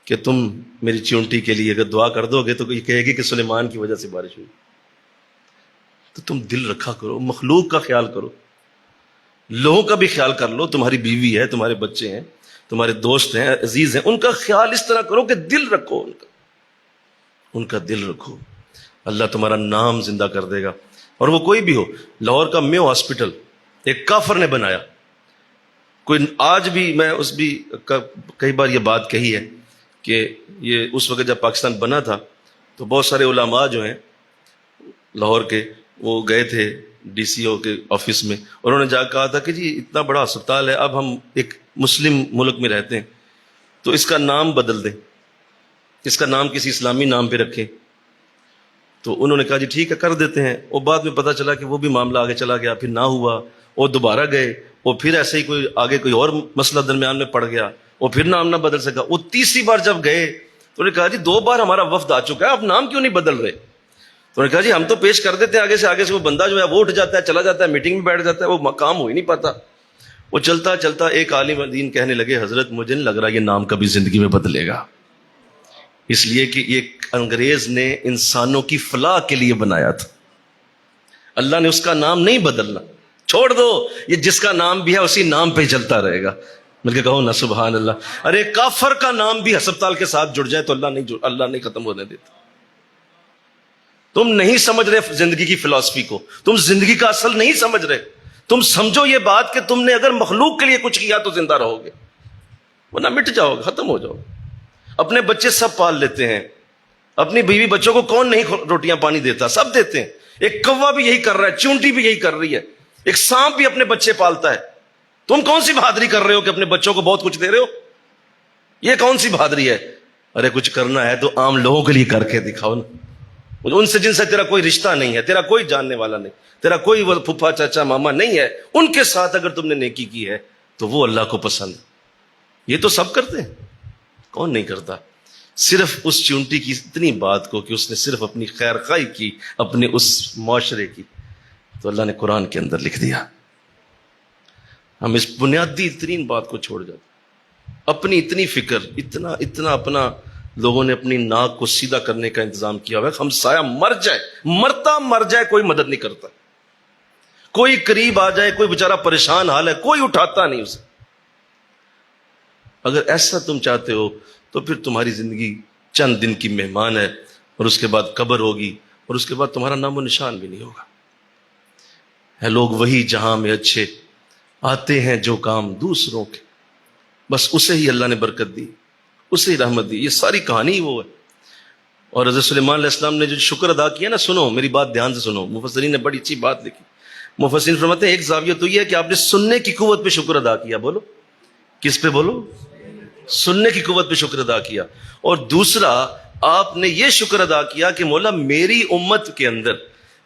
کہ تم میری چیونٹی کے لیے اگر دعا کر دو گے تو یہ کہے گی کہ سلیمان کی وجہ سے بارش ہوئی. تو تم دل رکھا کرو، مخلوق کا خیال کرو، لوگوں کا بھی خیال کر لو. تمہاری بیوی ہے، تمہارے بچے ہیں، تمہارے دوست ہیں، عزیز ہیں، ان کا خیال اس طرح کرو کہ دل رکھو، ان کا دل رکھو. اللہ تمہارا نام زندہ کر دے گا. اور وہ کوئی بھی ہو، لاہور کا میو ہاسپٹل ایک کافر نے بنایا. کوئی آج بھی میں اس بھی کئی بار یہ بات کہی ہے کہ یہ اس وقت جب پاکستان بنا تھا تو بہت سارے علماء جو ہیں لاہور کے وہ گئے تھے ڈی سی او کے آفس میں، اور انہوں نے جا کہا تھا کہ جی اتنا بڑا ہسپتال ہے، اب ہم ایک مسلم ملک میں رہتے ہیں تو اس کا نام بدل دیں، اس کا نام کسی اسلامی نام پہ رکھیں. تو انہوں نے کہا جی ٹھیک ہے کر دیتے ہیں. اور بعد میں پتہ چلا کہ وہ بھی معاملہ آگے چلا گیا، پھر نہ ہوا، اور دوبارہ گئے، اور پھر ایسے ہی کوئی آگے کوئی اور مسئلہ درمیان میں پڑ گیا، اور پھر نام نہ بدل سکا. وہ تیسری بار جب گئے تو انہوں نے کہا جی 2 بار ہمارا وفد آ چکا ہے، آپ نام کیوں نہیں بدل رہے؟ تو انہوں نے کہا جی ہم تو پیش کر دیتے ہیں آگے سے وہ بندہ جو ہے وہ اٹھ جاتا ہے، چلا جاتا ہے، میٹنگ میں بیٹھ جاتا ہے، وہ کام ہو ہی نہیں پاتا. وہ چلتا چلتا ایک عالم دین کہنے لگے حضرت مجھے نہیں لگ رہا یہ نام کبھی زندگی میں بدلے گا، اس لیے کہ یہ انگریز نے انسانوں کی فلاح کے لیے بنایا تھا، اللہ نے اس کا نام نہیں بدلنا، چھوڑ دو، یہ جس کا نام بھی ہے اسی نام پہ چلتا رہے گا. مل کے کہو نا سبحان اللہ. ارے کافر کا نام بھی ہسپتال کے ساتھ جڑ جائے تو اللہ نہیں ختم ہونے دیتا. تم نہیں سمجھ رہے زندگی کی فلسفی کو، تم زندگی کا اصل نہیں سمجھ رہے. تم سمجھو یہ بات کہ تم نے اگر مخلوق کے لیے کچھ کیا تو زندہ رہو گے، ورنہ مٹ جاؤ گے، ختم ہو جاؤ گے. اپنے بچے سب پال لیتے ہیں، اپنی بیوی بچوں کو کون نہیں روٹیاں پانی دیتا، سب دیتے ہیں. ایک کوا بھی یہی کر رہا ہے، چونٹی بھی یہی کر رہی ہے، ایک سانپ بھی اپنے بچے پالتا ہے. تم کون سی بہادری کر رہے ہو کہ اپنے بچوں کو بہت کچھ دے رہے ہو؟ یہ کون سی بہادری ہے؟ ارے کچھ کرنا ہے تو عام لوگوں کے لیے کر کے دکھاؤ نا، ان سے جن سے تیرا کوئی رشتہ نہیں ہے، تیرا کوئی جاننے والا نہیں، تیرا کوئی پھپھا چاچا ماما نہیں ہے، ان کے ساتھ اگر تم نے نیکی کی ہے تو وہ اللہ کو پسند ہے۔ یہ تو سب کرتے ہیں، کون نہیں کرتا؟ صرف اس چونٹی کی اتنی بات کو کہ اس نے صرف اپنی خیر خواہی کی اپنے اس معاشرے کی، تو اللہ نے قرآن کے اندر لکھ دیا۔ ہم اس بنیادی ترین بات کو چھوڑ جاتے، اپنی اتنی فکر، اتنا اپنا لوگوں نے اپنی ناک کو سیدھا کرنے کا انتظام کیا ہوا ہے۔ ہم سایہ مر جائے کوئی مدد نہیں کرتا، کوئی قریب آ جائے، کوئی بیچارہ پریشان حال ہے، کوئی اٹھاتا نہیں اسے۔ اگر ایسا تم چاہتے ہو تو پھر تمہاری زندگی چند دن کی مہمان ہے، اور اس کے بعد قبر ہوگی، اور اس کے بعد تمہارا نام و نشان بھی نہیں ہوگا۔ ہے لوگ وہی جہاں میں اچھے، آتے ہیں جو کام دوسروں کے، بس اسے ہی اللہ نے برکت دی، اسے ہی رحمت دی۔ یہ ساری کہانی وہ ہے۔ اور حضرت سلیمان علیہ السلام نے جو شکر ادا کیا نا، سنو میری بات دھیان سے سنو، مفسرین نے بڑی اچھی بات لکھی۔ مفسرین فرماتے ہیں ایک زاویہ تو یہ ہے کہ آپ نے سننے کی قوت پہ شکر ادا کیا۔ بولو کس پہ؟ بولو سننے کی قوت پہ شکر ادا کیا۔ اور دوسرا آپ نے یہ شکر ادا کیا کہ مولا میری امت کے اندر،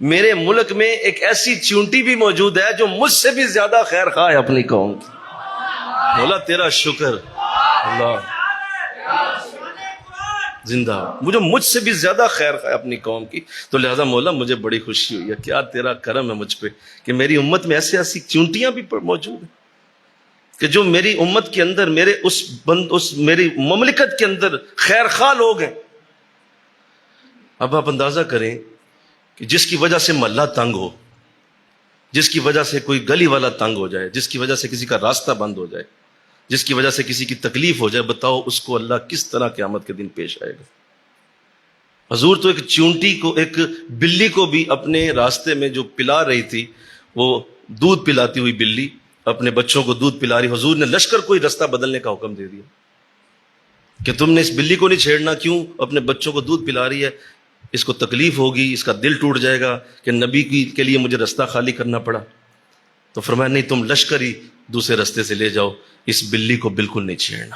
میرے ملک میں ایک ایسی چونٹی بھی موجود ہے جو مجھ سے بھی زیادہ خیر خواہ ہے اپنی قوم کی۔ مولا تیرا شکر، اللہ زندہ، مجھ سے بھی زیادہ خیر خواہ اپنی قوم کی، تو لہذا مولا مجھے بڑی خوشی ہوئی ہے۔ کیا تیرا کرم ہے مجھ پہ کہ میری امت میں ایسی چونٹیاں بھی موجود ہیں کہ جو میری امت کے اندر، میرے اس میری مملکت کے اندر خیر خواہ لوگ ہیں۔ اب آپ اندازہ کریں کہ جس کی وجہ سے محلہ تنگ ہو، جس کی وجہ سے کوئی گلی والا تنگ ہو جائے، جس کی وجہ سے کسی کا راستہ بند ہو جائے، جس کی وجہ سے کسی کی تکلیف ہو جائے، بتاؤ اس کو اللہ کس طرح قیامت کے دن پیش آئے گا۔ حضور تو ایک چونٹی کو، ایک بلی کو بھی اپنے راستے میں جو پلا رہی تھی، وہ دودھ پلاتی ہوئی بلی اپنے بچوں کو دودھ پلا رہی، حضور نے لشکر کوئی راستہ بدلنے کا حکم دے دیا کہ تم نے اس بلی کو نہیں چھیڑنا، کیوں؟ اپنے بچوں کو دودھ پلا رہی ہے، اس کو تکلیف ہوگی، اس کا دل ٹوٹ جائے گا کہ نبی کے لیے مجھے راستہ خالی کرنا پڑا۔ تو فرمایا نہیں، تم لشکر ہی دوسرے راستے سے لے جاؤ، اس بلی کو بالکل نہیں چھیڑنا۔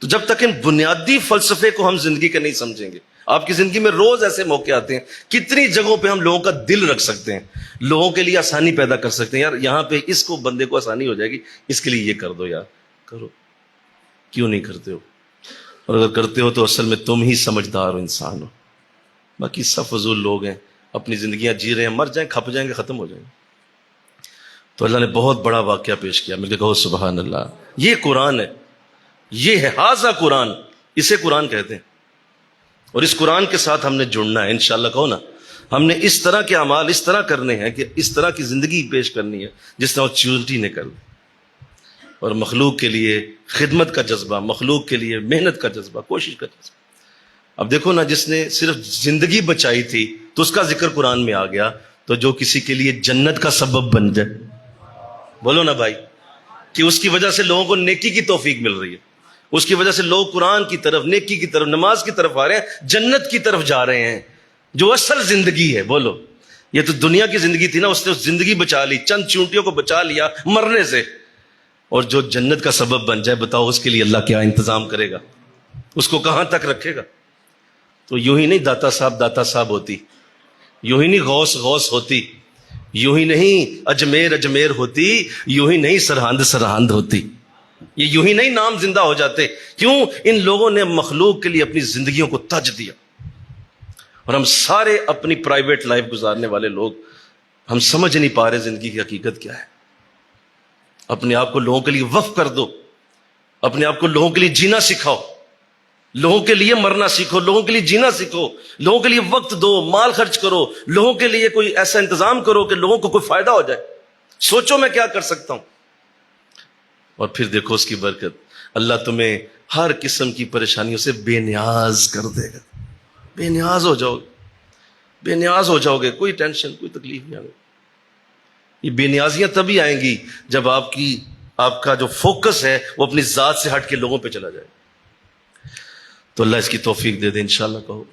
تو جب تک ان بنیادی فلسفے کو ہم زندگی کا نہیں سمجھیں گے، آپ کی زندگی میں روز ایسے موقع آتے ہیں، کتنی جگہوں پہ ہم لوگوں کا دل رکھ سکتے ہیں، لوگوں کے لیے آسانی پیدا کر سکتے ہیں، یار یہاں پہ اس کو بندے کو آسانی ہو جائے گی، اس کے لیے یہ کر دو، یار کرو، کیوں نہیں کرتے ہو؟ اور اگر کرتے ہو تو اصل میں تم ہی سمجھدار ہو، انسان ہو، باقی سب فضول لوگ ہیں، اپنی زندگیاں جی رہے ہیں، مر جائیں، کھپ جائیں گے، ختم ہو جائیں گے۔ تو اللہ نے بہت بڑا واقعہ پیش کیا، مل کے کہو سبحان اللہ۔ یہ قرآن ہے، یہ ہے ھذا قرآن، اسے قرآن کہتے ہیں۔ اور اس قرآن کے ساتھ ہم نے جڑنا ہے، انشاءاللہ کہو نا، ہم نے اس طرح کے اعمال اس طرح کرنے ہیں کہ اس طرح کی زندگی پیش کرنی ہے جس طرح چونٹی نے کر دی، اور مخلوق کے لیے خدمت کا جذبہ، مخلوق کے لیے محنت کا جذبہ، کوشش کا جذبہ۔ اب دیکھو نا، جس نے صرف زندگی بچائی تھی تو اس کا ذکر قرآن میں آ گیا، تو جو کسی کے لیے جنت کا سبب بن جائے، بولو نا بھائی، کہ اس کی وجہ سے لوگوں کو نیکی کی توفیق مل رہی ہے، اس کی وجہ سے لوگ قرآن کی طرف، نیکی کی طرف، نماز کی طرف آ رہے ہیں، جنت کی طرف جا رہے ہیں، جو اصل زندگی ہے۔ بولو، یہ تو دنیا کی زندگی تھی نا، اس نے اس زندگی بچا لی، چند چونٹیوں کو بچا لیا مرنے سے، اور جو جنت کا سبب بن جائے، بتاؤ اس کے لیے اللہ کیا انتظام کرے گا، اس کو کہاں تک رکھے گا۔ تو یوں ہی نہیں داتا صاحب ہوتی، یوں ہی نہیں غوث ہوتی، یوں ہی نہیں اجمیر ہوتی، یوں ہی نہیں سرہند ہوتی، یہ یوں ہی نہیں نام زندہ ہو جاتے۔ کیوں؟ ان لوگوں نے مخلوق کے لیے اپنی زندگیوں کو تج دیا، اور ہم سارے اپنی پرائیویٹ لائف گزارنے والے لوگ، ہم سمجھ نہیں پا رہے زندگی کی حقیقت کیا ہے۔ اپنے آپ کو لوگوں کے لیے وقف کر دو، اپنے آپ کو لوگوں کے لیے جینا سکھاؤ، لوگوں کے لیے مرنا سیکھو، لوگوں کے لیے جینا سیکھو، لوگوں کے لیے وقت دو، مال خرچ کرو، لوگوں کے لیے کوئی ایسا انتظام کرو کہ لوگوں کو کوئی فائدہ ہو جائے، سوچو میں کیا کر سکتا ہوں۔ اور پھر دیکھو اس کی برکت، اللہ تمہیں ہر قسم کی پریشانیوں سے بے نیاز کر دے گا، بے نیاز ہو جاؤ گے، کوئی ٹینشن، کوئی تکلیف نہیں آئے۔ یہ بے نیازیاں تبھی آئیں گی جب آپ کا جو فوکس ہے وہ اپنی ذات سے ہٹ کے لوگوں پہ چلا جائے۔ تو اللہ اس کی توفیق دے دے، انشاءاللہ کہو،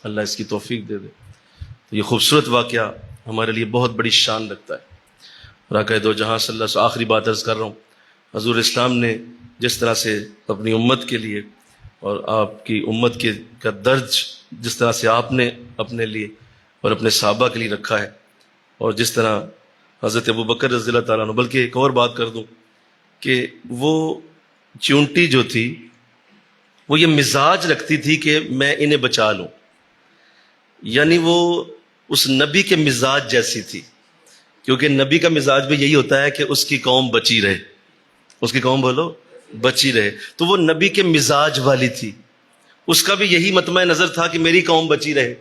اللہ اس کی توفیق دے دے۔ تو یہ خوبصورت واقعہ ہمارے لیے بہت بڑی شان رکھتا ہے۔ اور آقا دو جہاں صلی اللہ علیہ وسلم، آخری بات عرض کر رہا ہوں، حضور اسلام نے جس طرح سے اپنی امت کے لیے اور آپ کی امت کے کا درج جس طرح سے آپ نے اپنے لیے اور اپنے صحابہ کے لیے رکھا ہے، اور جس طرح حضرت ابوبکر رضی اللہ تعالیٰ عنہ، بلکہ ایک اور بات کر دوں کہ وہ چونٹی جو تھی وہ یہ مزاج رکھتی تھی کہ میں انہیں بچا لوں، یعنی وہ اس نبی کے مزاج جیسی تھی، کیونکہ نبی کا مزاج بھی یہی ہوتا ہے کہ اس کی قوم بچی رہے، اس کی قوم بولو بچی رہے، تو وہ نبی کے مزاج والی تھی، اس کا بھی یہی مطمع نظر تھا کہ میری قوم بچی رہے،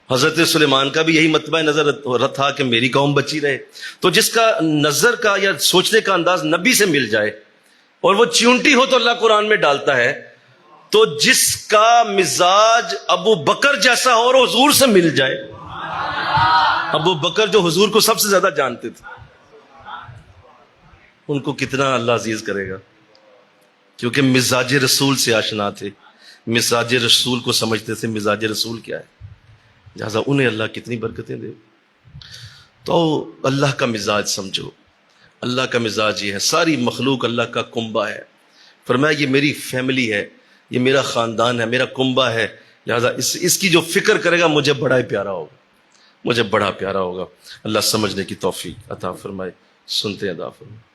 حضرت سلیمان کا بھی یہی مطمع نظر تھا کہ میری قوم بچی رہے۔ تو جس کا نظر کا یا سوچنے کا انداز نبی سے مل جائے اور وہ چونٹی ہو تو اللہ قرآن میں ڈالتا ہے، تو جس کا مزاج ابو بکر جیسا ہو اور حضور سے مل جائے، ابو بکر جو حضور کو سب سے زیادہ جانتے تھے، ان کو کتنا اللہ عزیز کرے گا، کیونکہ مزاج رسول سے آشنا تھے، مزاج رسول کو سمجھتے تھے مزاج رسول کیا ہے، لہٰذا انہیں اللہ کتنی برکتیں دے۔ تو اللہ کا مزاج سمجھو، اللہ کا مزاج یہ ہے، ساری مخلوق اللہ کا کنبہ ہے، فرمایا یہ میری فیملی ہے، یہ میرا خاندان ہے، میرا کنبہ ہے، لہذا اس کی جو فکر کرے گا مجھے بڑا ہی پیارا ہوگا، مجھے بڑا پیارا ہوگا۔ اللہ سمجھنے کی توفیق عطا فرمائے، سنتے ہیں دعا فرمائے۔